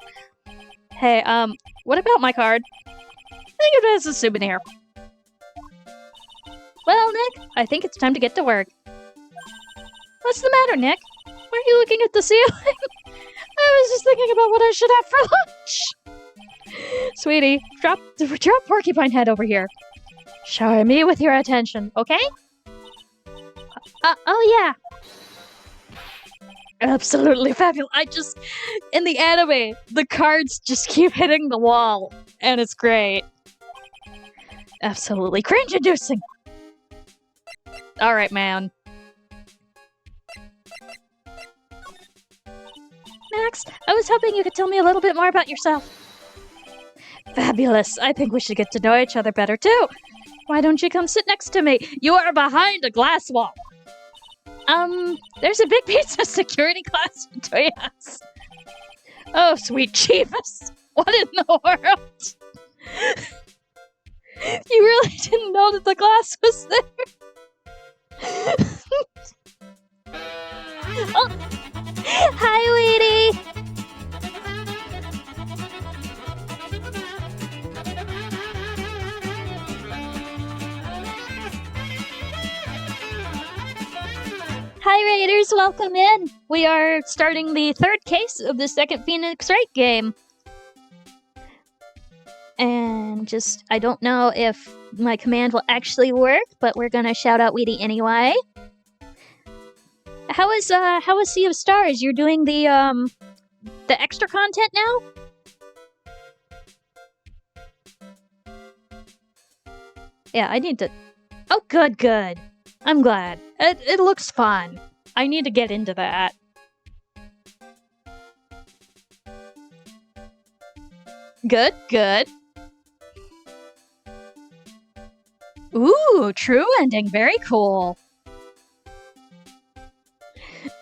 Hey, what about my card? Think of it as a souvenir. Well, Nick, I think it's time to get to work. What's the matter, Nick? Why are you looking at the ceiling? I was just thinking about what I should have for lunch. Sweetie, drop Porcupine Head over here. Shower me with your attention, okay? Oh yeah. Absolutely fabulous. In the anime, the cards just keep hitting the wall, and it's great. Absolutely cringe-inducing. Alright, man. Max, I was hoping you could tell me a little bit more about yourself. Fabulous. I think we should get to know each other better, too. Why don't you come sit next to me? You are behind a glass wall. There's a big piece of security glass between us. Oh, sweet Jeebus. What in the world? You really didn't know that the glass was there? Oh. Hi, Weedy! Hi, Raiders! Welcome in! We are starting the third case of the second Phoenix Wright game. And I don't know if my command will actually work, but we're gonna shout out Weedy anyway. How is Sea of Stars? You're doing the extra content now? Yeah, I need to... Oh, good. I'm glad. It looks fun. I need to get into that. Good. Ooh, true ending. Very cool.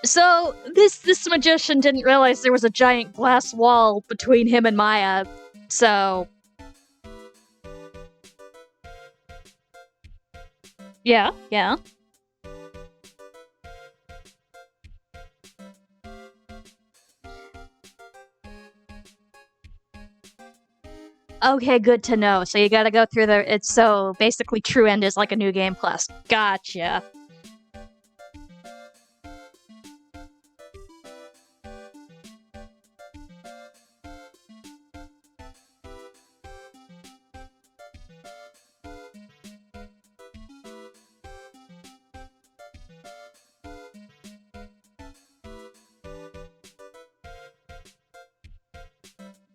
So, this magician didn't realize there was a giant glass wall between him and Maya, so... Yeah. Okay, good to know. So you gotta go through so basically True End is like a new game plus. Gotcha.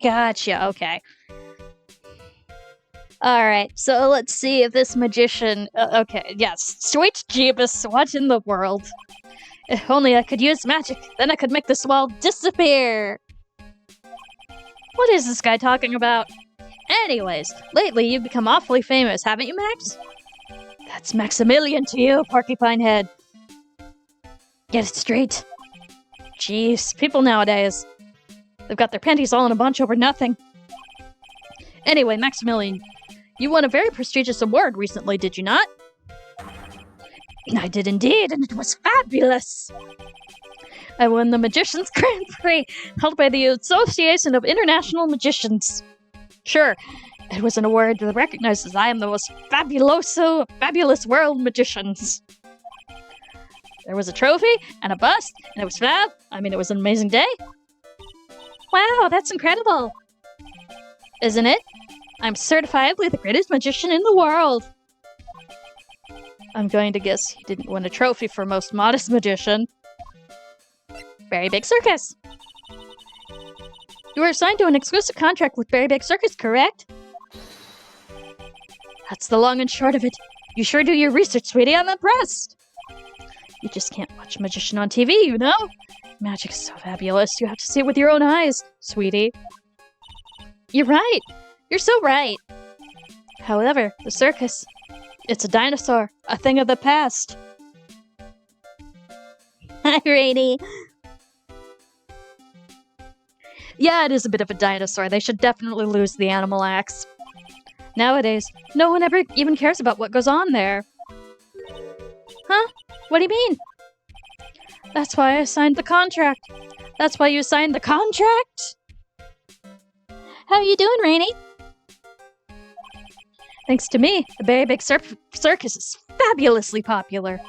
Gotcha, okay. Alright, so let's see if this magician... okay, yes. Sweet Jeebus, what in the world? If only I could use magic, then I could make this wall disappear! What is this guy talking about? Anyways, lately you've become awfully famous, haven't you, Max? That's Maximilian to you, Porcupine Head. Get it straight. Jeez, people nowadays. They've got their panties all in a bunch over nothing. Anyway, Maximilian, you won a very prestigious award recently, did you not? I did indeed, and it was fabulous! I won the Magician's Grand Prix, held by the Association of International Magicians. Sure, It was an award that recognizes I am the most fabulous world magicians. There was a trophy and a bust, and it was fab. I mean, it was an amazing day. Wow, that's incredible. Isn't it? I'm certifiably the greatest magician in the world. I'm going to guess he didn't win a trophy for most modest magician. Berry Big Circus. You were assigned to an exclusive contract with Berry Big Circus, correct? That's the long and short of it. You sure do your research, sweetie. I'm impressed. You just can't watch magician on TV, you know? Magic is so fabulous. You have to see it with your own eyes, sweetie. You're right. You're so right. However, the circus, it's a dinosaur, a thing of the past. Hi, Rainy. Yeah, it is a bit of a dinosaur. They should definitely lose the animal acts. Nowadays, no one ever even cares about what goes on there. Huh? What do you mean? That's why I signed the contract. That's why you signed the contract? How you doing, Rainy? Thanks to me, the Berry Big Circus is fabulously popular.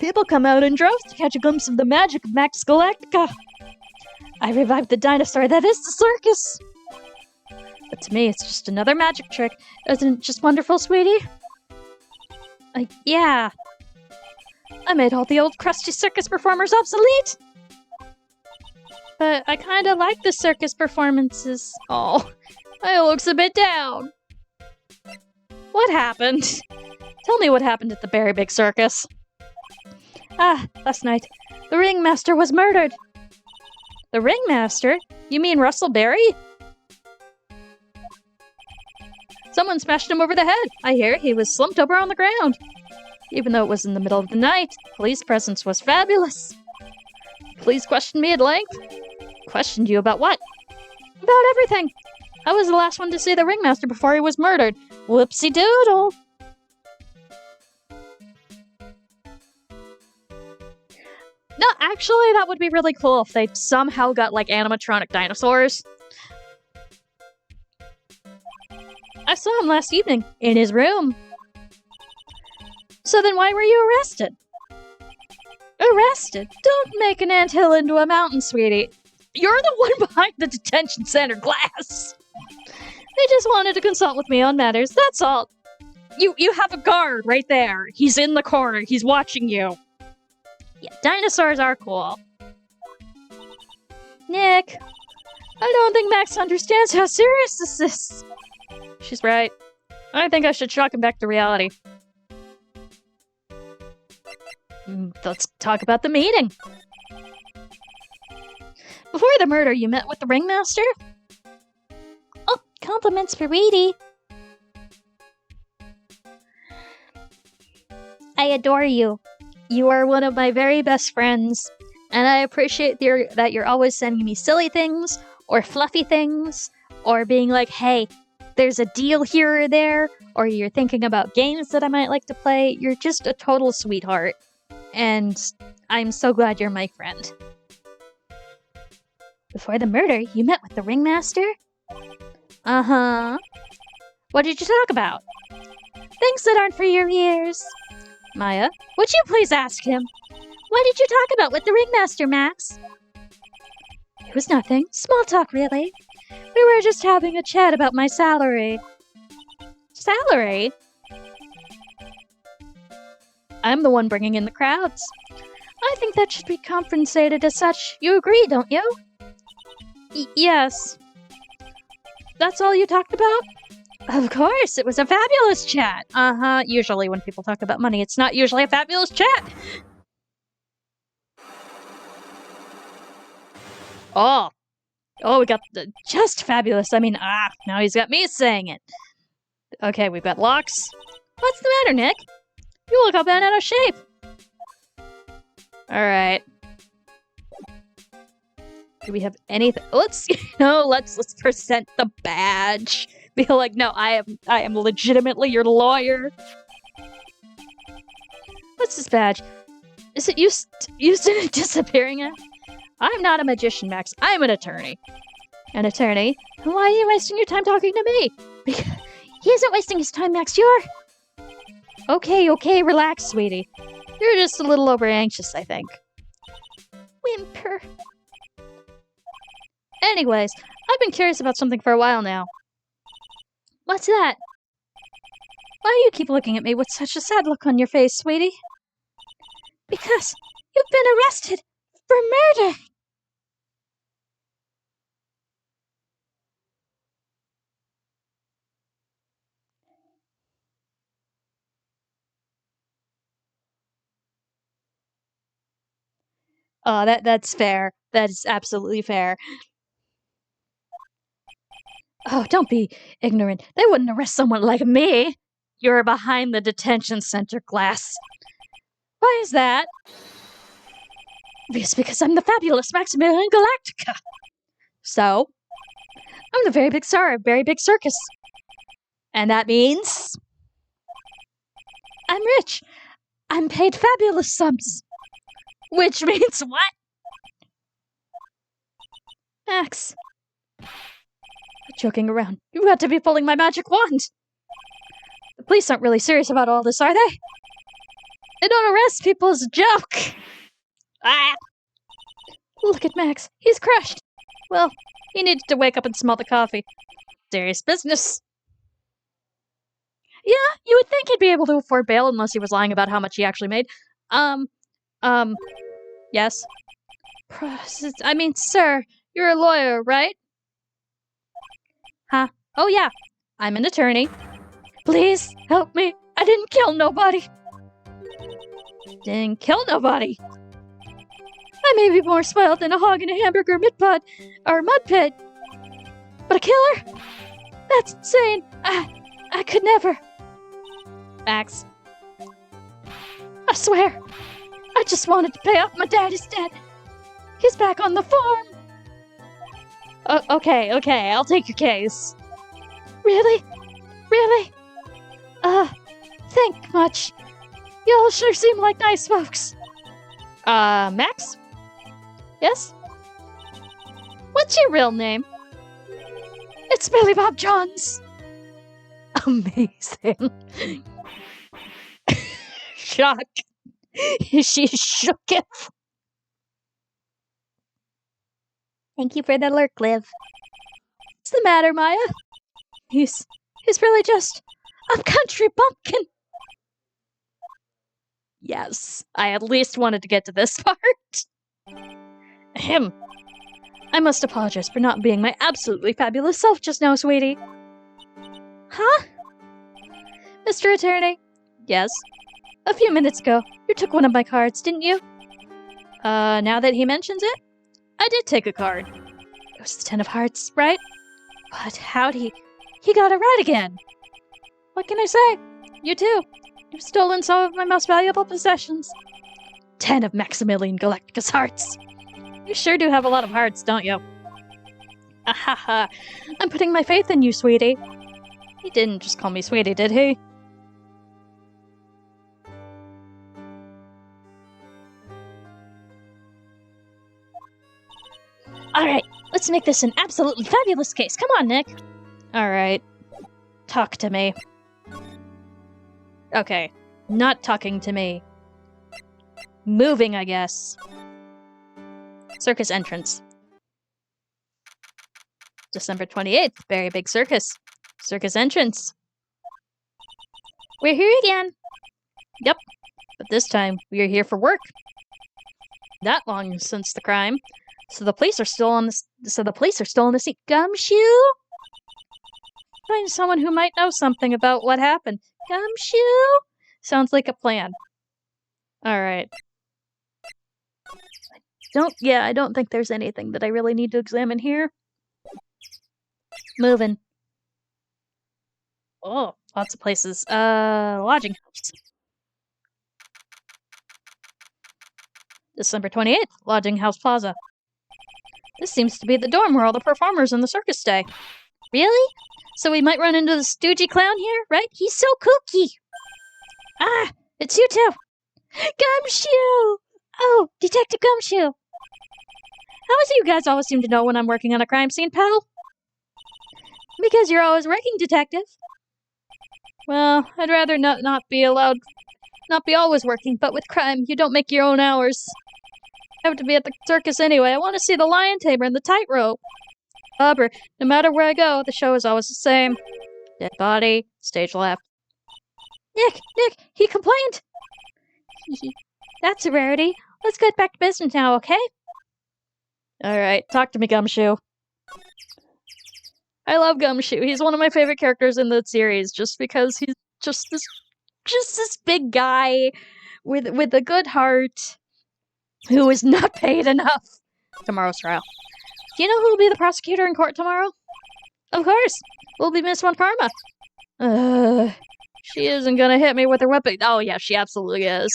People come out in droves to catch a glimpse of the magic of Max Galactica. I revived the dinosaur that is the circus. But to me, it's just another magic trick. Isn't it just wonderful, sweetie? Yeah. I made all the old crusty circus performers obsolete. But I kinda like the circus performances. Oh, I looks a bit down. What happened? Tell me what happened at the Berry Big Circus. Last night, the ringmaster was murdered. The ringmaster? You mean Russell Berry? Someone smashed him over the head. I hear he was slumped over on the ground. Even though it was in the middle of the night, police presence was fabulous. Police questioned me at length. Questioned you about what? About everything. I was the last one to see the ringmaster before he was murdered. Whoopsie-doodle. No, actually, that would be really cool if they somehow got, like, animatronic dinosaurs. I saw him last evening, in his room. So then why were you arrested? Arrested? Don't make an anthill into a mountain, sweetie. You're the one behind the detention center glass. They just wanted to consult with me on matters, that's all. You have a guard right there. He's in the corner. He's watching you. Yeah, dinosaurs are cool. Nick, I don't think Max understands how serious this is. She's right. I think I should shock him back to reality. Let's talk about the meeting. Before the murder, you met with the ringmaster? Oh, compliments for Reedy. I adore you. You are one of my very best friends, and I appreciate that you're always sending me silly things, or fluffy things, or being like, hey, there's a deal here or there, or you're thinking about games that I might like to play. You're just a total sweetheart, and I'm so glad you're my friend. Before the murder, you met with the ringmaster? Uh-huh. What did you talk about? Things that aren't for your ears. Maya, would you please ask him? What did you talk about with the ringmaster, Max? It was nothing. Small talk, really. We were just having a chat about my salary. Salary? I'm the one bringing in the crowds. I think that should be compensated as such. You agree, don't you? Yes. That's all you talked about? Of course, it was a fabulous chat. Uh-huh, usually when people talk about money, it's not usually a fabulous chat. Oh, we got the just fabulous. I mean, now he's got me saying it. Okay, we've got Locks. What's the matter, Nick? You look all bent out of shape. Alright. Do we have anything? Let's present the badge. Be like, no, I am legitimately your lawyer. What's this badge? Is it used in a disappearing act? I'm not a magician, Max. I'm an attorney. An attorney? Why are you wasting your time talking to me? He isn't wasting his time, Max. You're... Okay, relax, sweetie. You're just a little over-anxious, I think. Whimper. Anyways, I've been curious about something for a while now. What's that? Why do you keep looking at me with such a sad look on your face, sweetie? Because you've been arrested for murder! Oh, that's fair. That is absolutely fair. Oh, don't be ignorant. They wouldn't arrest someone like me. You're behind the detention center glass. Why is that? It's because I'm the fabulous Maximilian Galactica. So, I'm the very big star of Very Big Circus. And that means... I'm rich. I'm paid fabulous sums. Which means what? Max. Joking around. You had to be pulling my magic wand. The police aren't really serious about all this, are they? They don't arrest people as a joke. Ah! Look at Max. He's crushed. Well, he needed to wake up and smell the coffee. Serious business. Yeah, you would think he'd be able to afford bail unless he was lying about how much he actually made. Yes? I mean, sir, you're a lawyer, right? Huh? Oh, yeah. I'm an attorney. Please, help me. I didn't kill nobody. Didn't kill nobody. I may be more spoiled than a hog in a hamburger mud pit. But a killer? That's insane. I could never. Max. I swear. I just wanted to pay off my daddy's debt. He's back on the farm. Okay, I'll take your case. Really? Think much. Y'all sure seem like nice folks. Max? Yes? What's your real name? It's Billy Bob Johns. Amazing. Shock. She shook it. Thank you for the lurk, Liv. What's the matter, Maya? He's really just a country bumpkin. Yes, I at least wanted to get to this part. Ahem. I must apologize for not being my absolutely fabulous self just now, sweetie. Huh? Mr. Attorney? Yes? A few minutes ago, you took one of my cards, didn't you? Now that he mentions it, I did take a card. It was the 10 of Hearts, right? But how'd he got it right again. What can I say? You too. You've stolen some of my most valuable possessions. 10 of Maximilian Galactica's hearts. You sure do have a lot of hearts, don't you? Ahaha. I'm putting my faith in you, sweetie. He didn't just call me sweetie, did he? Alright, let's make this an absolutely fabulous case. Come on, Nick. Alright. Talk to me. Okay. Not talking to me. Moving, I guess. Circus entrance. December 28th, Very Big Circus. Circus entrance. We're here again. Yep. But this time, we are here for work. That long since the crime. So the police are still on the scene. Gumshoe? Find someone who might know something about what happened. Gumshoe? Sounds like a plan. Alright. I don't think there's anything that I really need to examine here. Moving. Oh, lots of places. Lodging house. December 28th, Lodging House Plaza. This seems to be the dorm where all the performers in the circus stay. Really? So we might run into the Stoogey Clown here, right? He's so kooky! Ah! It's you too! Gumshoe! Oh, Detective Gumshoe! How is it you guys always seem to know when I'm working on a crime scene, pal? Because you're always working, detective. Well, I'd rather not be always working, but with crime, you don't make your own hours. I have to be at the circus anyway. I want to see the lion tamer and the tightrope. However, no matter where I go, the show is always the same. Dead body, stage left. Nick, he complained! That's a rarity. Let's get back to business now, okay? Alright, talk to me, Gumshoe. I love Gumshoe. He's one of my favorite characters in the series, just because he's just this big guy with a good heart who is not paid enough. Tomorrow's trial. Do you know who will be the prosecutor in court tomorrow? Of course! Will be Miss Von Karma. She isn't gonna hit me with her weapon. Oh yeah, she absolutely is.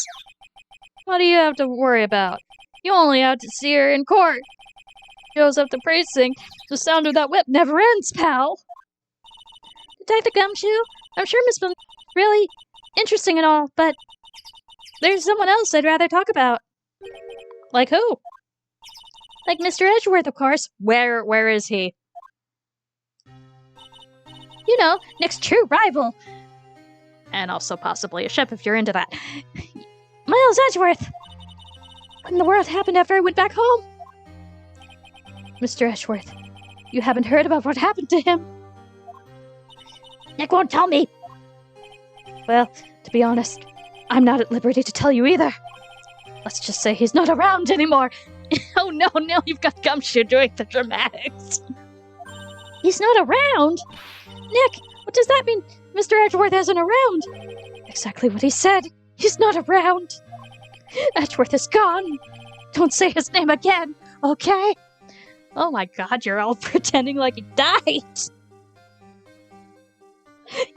What do you have to worry about? You only have to see her in court. Goes up to precinct. The sound of that whip never ends, pal. Detective Gumshoe, I'm sure Miss Von really interesting and all, but there's someone else I'd rather talk about. Like who? Like Mr. Edgeworth, of course. Where is he? You know, Nick's true rival. And also possibly a ship if you're into that. Miles Edgeworth! What in the world happened after I went back home? Mr. Edgeworth, you haven't heard about what happened to him? Nick won't tell me! Well, to be honest, I'm not at liberty to tell you either. Let's just say he's not around anymore. Oh no, you've got Gumshoe doing the dramatics. He's not around? Nick, what does that mean? Mr. Edgeworth isn't around. Exactly what he said. He's not around. Edgeworth is gone. Don't say his name again, okay? Oh my god, you're all pretending like he died.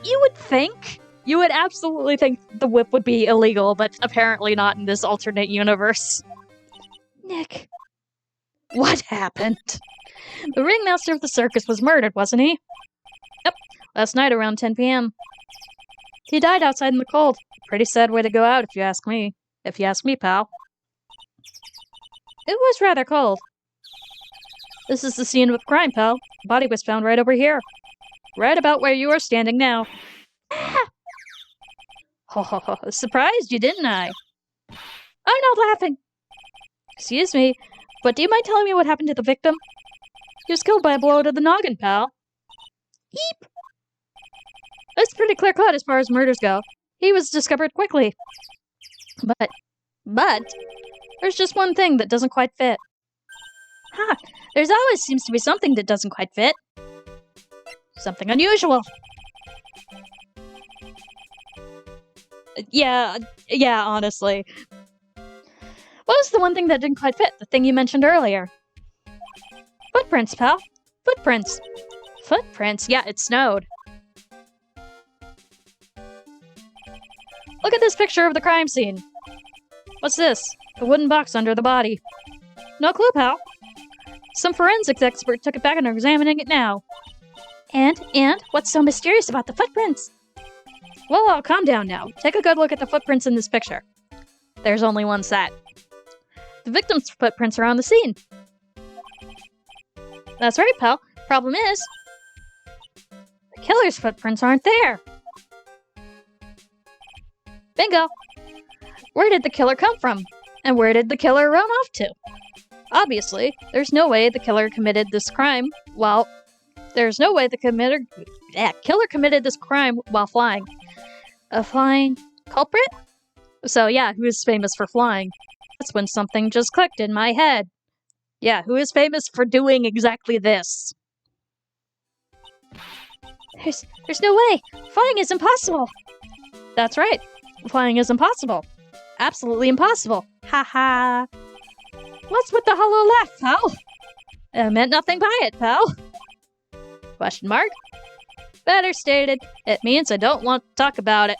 You would absolutely think the whip would be illegal, but apparently not in this alternate universe. Nick, what happened? The ringmaster of the circus was murdered, wasn't he? Yep, last night around 10 p.m. He died outside in the cold. Pretty sad way to go out, if you ask me. If you ask me, pal. It was rather cold. This is the scene of crime, pal. The body was found right over here. Right about where you are standing now. Ah! Ho, surprised you, didn't I? I'm not laughing. Excuse me, but do you mind telling me what happened to the victim? He was killed by a blow to the noggin, pal. Eep! It's pretty clear-cut as far as murders go. He was discovered quickly. But, there's just one thing that doesn't quite fit. Ha! There's always seems to be something that doesn't quite fit. Something unusual. Yeah, honestly. What was the one thing that didn't quite fit? The thing you mentioned earlier. Footprints, pal. Footprints. Footprints? Yeah, it snowed. Look at this picture of the crime scene. What's this? The wooden box under the body. No clue, pal. Some forensics expert took it back and are examining it now. And what's so mysterious about the footprints? Well, calm down now. Take a good look at the footprints in this picture. There's only one set. The victim's footprints are on the scene. That's right, pal. Problem is, the killer's footprints aren't there. Bingo! Where did the killer come from? And where did the killer run off to? Obviously, there's no way the killer committed this crime while... There's no way the killer committed this crime while flying. A flying culprit? So yeah, who is famous for flying? That's when something just clicked in my head. Yeah, who is famous for doing exactly this? There's no way! Flying is impossible! That's right. Flying is impossible. Absolutely impossible. Ha. What's with the hollow laugh, pal? I meant nothing by it, pal. Question mark? Better stated. It means I don't want to talk about it.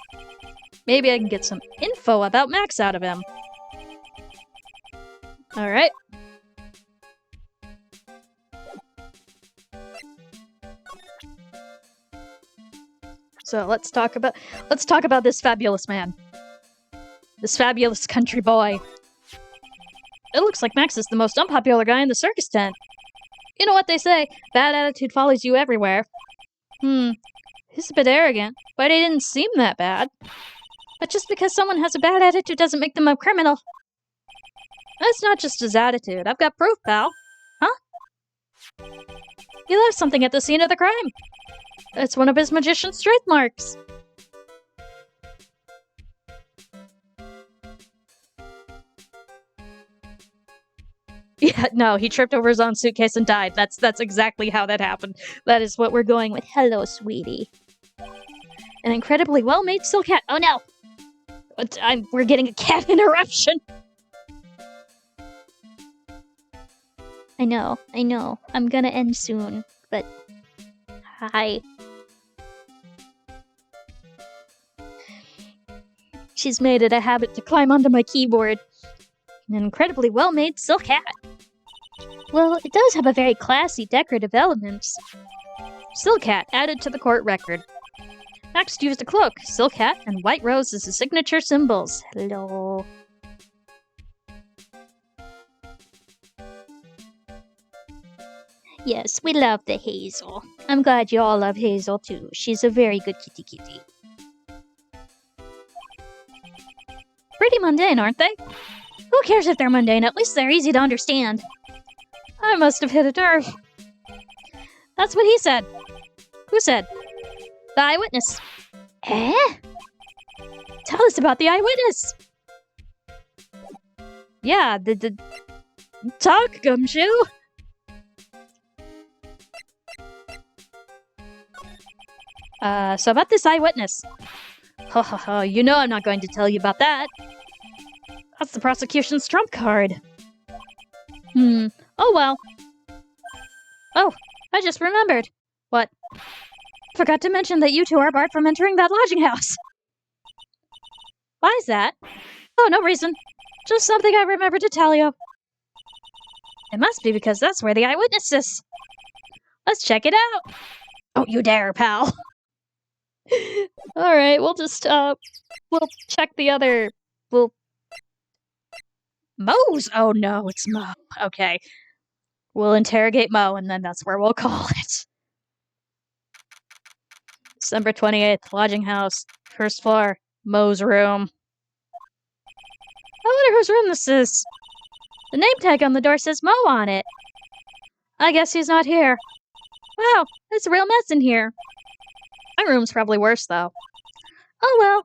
Maybe I can get some info about Max out of him. Alright. So let's talk about this fabulous man. This fabulous country boy. It looks like Max is the most unpopular guy in the circus tent. You know what they say, bad attitude follows you everywhere. Who He's a bit arrogant, but he didn't seem that bad. But just because someone has a bad attitude doesn't make them a criminal. That's not just his attitude. I've got proof, pal. Huh? He left something at the scene of the crime. It's one of his magician's trademarks. Yeah, no, he tripped over his own suitcase and died. That's exactly how that happened. That is what we're going with. Hello, sweetie. An incredibly well-made silk hat. Oh no! We're getting a cat interruption. I know. I'm gonna end soon, but... Hi. She's made it a habit to climb onto my keyboard. An incredibly well-made silk hat. Well, it does have a very classy decorative elements. Silk hat added to the court record. Next used a cloak, silk hat, and white rose as the signature symbols. Hello. Yes, we love the Hazel. I'm glad you all love Hazel too. She's a very good kitty. Pretty mundane, aren't they? Who cares if they're mundane? At least they're easy to understand. I must have hit a nerve. That's what he said. Who said? The eyewitness. Eh? Tell us about the eyewitness. Yeah, the talk, Gumshoe. So about this eyewitness. Ha ha ha, you know I'm not going to tell you about that. That's the prosecution's trump card. Oh well. Oh, I just remembered. What? Forgot to mention that you two are barred from entering that lodging house. Why is that? Oh, no reason. Just something I remembered to tell you. It must be because that's where the eyewitness is. Let's check it out. Don't you dare, pal. Alright, we'll just, we'll check the other... Moe's? Oh no, it's Moe. Okay. We'll interrogate Moe, and then that's where we'll call it. December 28th, lodging house, first floor, Moe's room. I wonder whose room this is. The name tag on the door says Moe on it. I guess he's not here. Wow, it's a real mess in here. My room's probably worse, though. Oh well,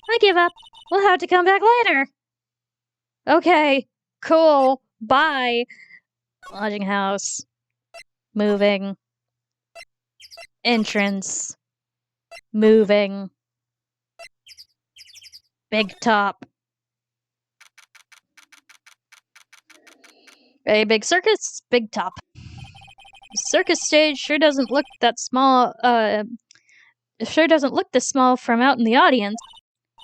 I give up. We'll have to come back later. Okay, cool, bye. Lodging house. Moving. Entrance. Moving. Big top. A big circus, big top. The circus stage sure doesn't look that small, sure doesn't look this small from out in the audience.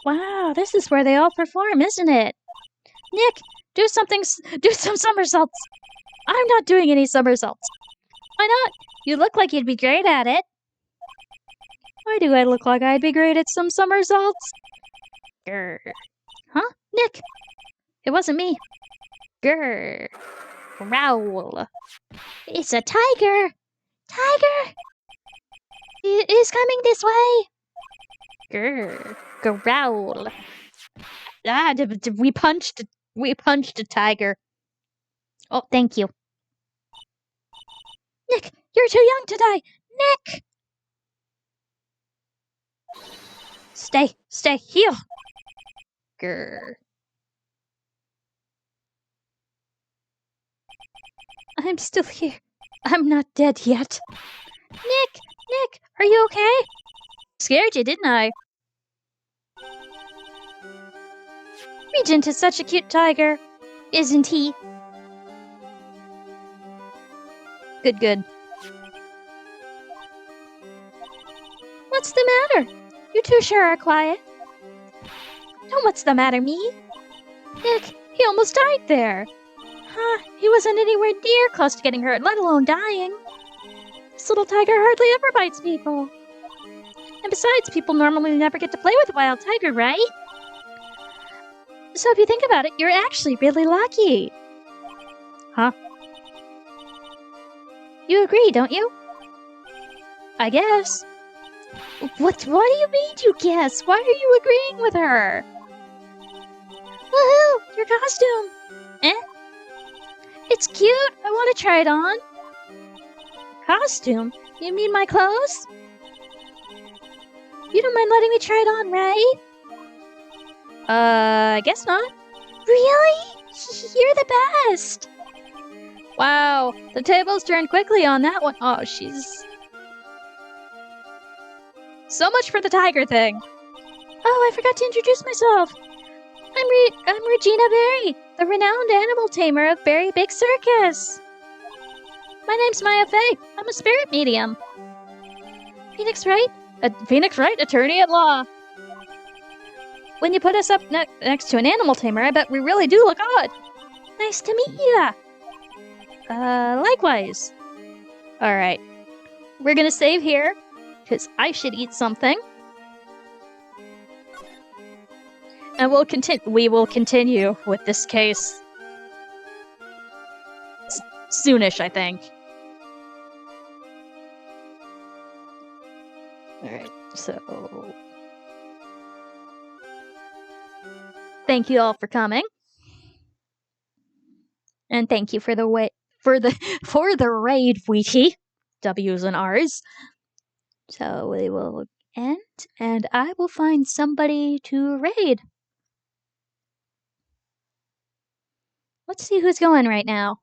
Wow, this is where they all perform, isn't it? Nick, do some somersaults. I'm not doing any somersaults. Why not? You look like you'd be great at it. Why do I look like I'd be great at some somersaults? Grr. Huh? Nick! It wasn't me. Grr. Growl. It's a tiger! Tiger! It is coming this way! Grr. Growl. Ah, we punched a tiger. Oh, thank you. Nick, you're too young to die! Nick! Stay here! Grr. I'm still here. I'm not dead yet. Nick, are you okay? Scared you, didn't I? Regent is such a cute tiger, isn't he? Good. What's the matter? You two sure are quiet. No, what's the matter, me? Nick, he almost died there. Huh, he wasn't anywhere near close to getting hurt, let alone dying. This little tiger hardly ever bites people. And besides, people normally never get to play with a wild tiger, right? So if you think about it, you're actually really lucky. Huh? You agree, don't you? I guess. What do you mean you guess? Why are you agreeing with her? Woohoo! Your costume! It's cute! I want to try it on! Costume? You mean my clothes? You don't mind letting me try it on, right? I guess not. Really? You're the best! Wow, the tables turned quickly on that one. Oh, she's... So much for the tiger thing. Oh, I forgot to introduce myself. I'm Regina Berry, the renowned animal tamer of Berry Big Circus. My name's Maya Fey. I'm a spirit medium. Phoenix Wright? Phoenix Wright, attorney at law. When you put us up next to an animal tamer, I bet we really do look odd. Nice to meet ya. Likewise. Alright. We're gonna save here, because I should eat something. And we will continue with this case soonish, I think. Alright, so... Thank you all for coming. And thank you for the raid, Wheatie. W's and R's. So we will end, and I will find somebody to raid. Let's see who's going right now.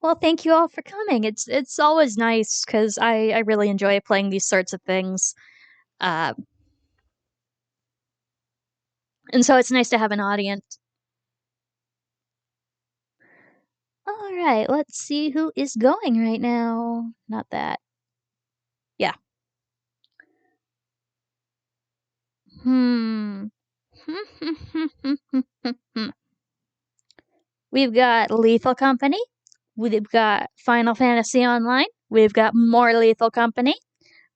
Well, thank you all for coming. It's always nice, because I really enjoy playing these sorts of things. And so it's nice to have an audience. Alright, let's see who is going right now. Not that. Yeah. We've got Lethal Company. We've got Final Fantasy Online. We've got more Lethal Company.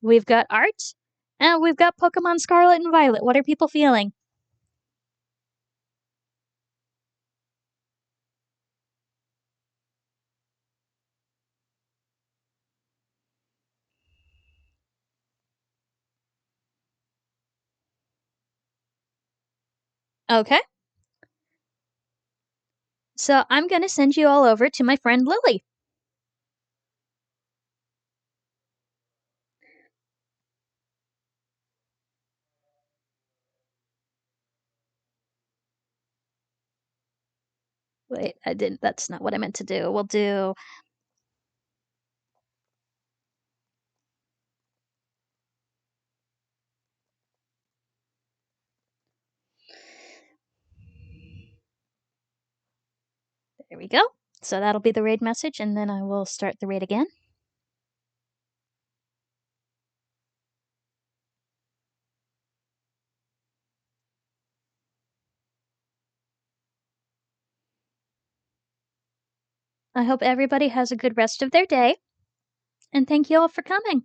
We've got Art. And we've got Pokemon Scarlet and Violet. What are people feeling? Okay. So I'm gonna send you all over to my friend Lily. Wait, I didn't. That's not what I meant to do. We'll do... There we go. So that'll be the raid message, and then I will start the raid again. I hope everybody has a good rest of their day, and thank you all for coming.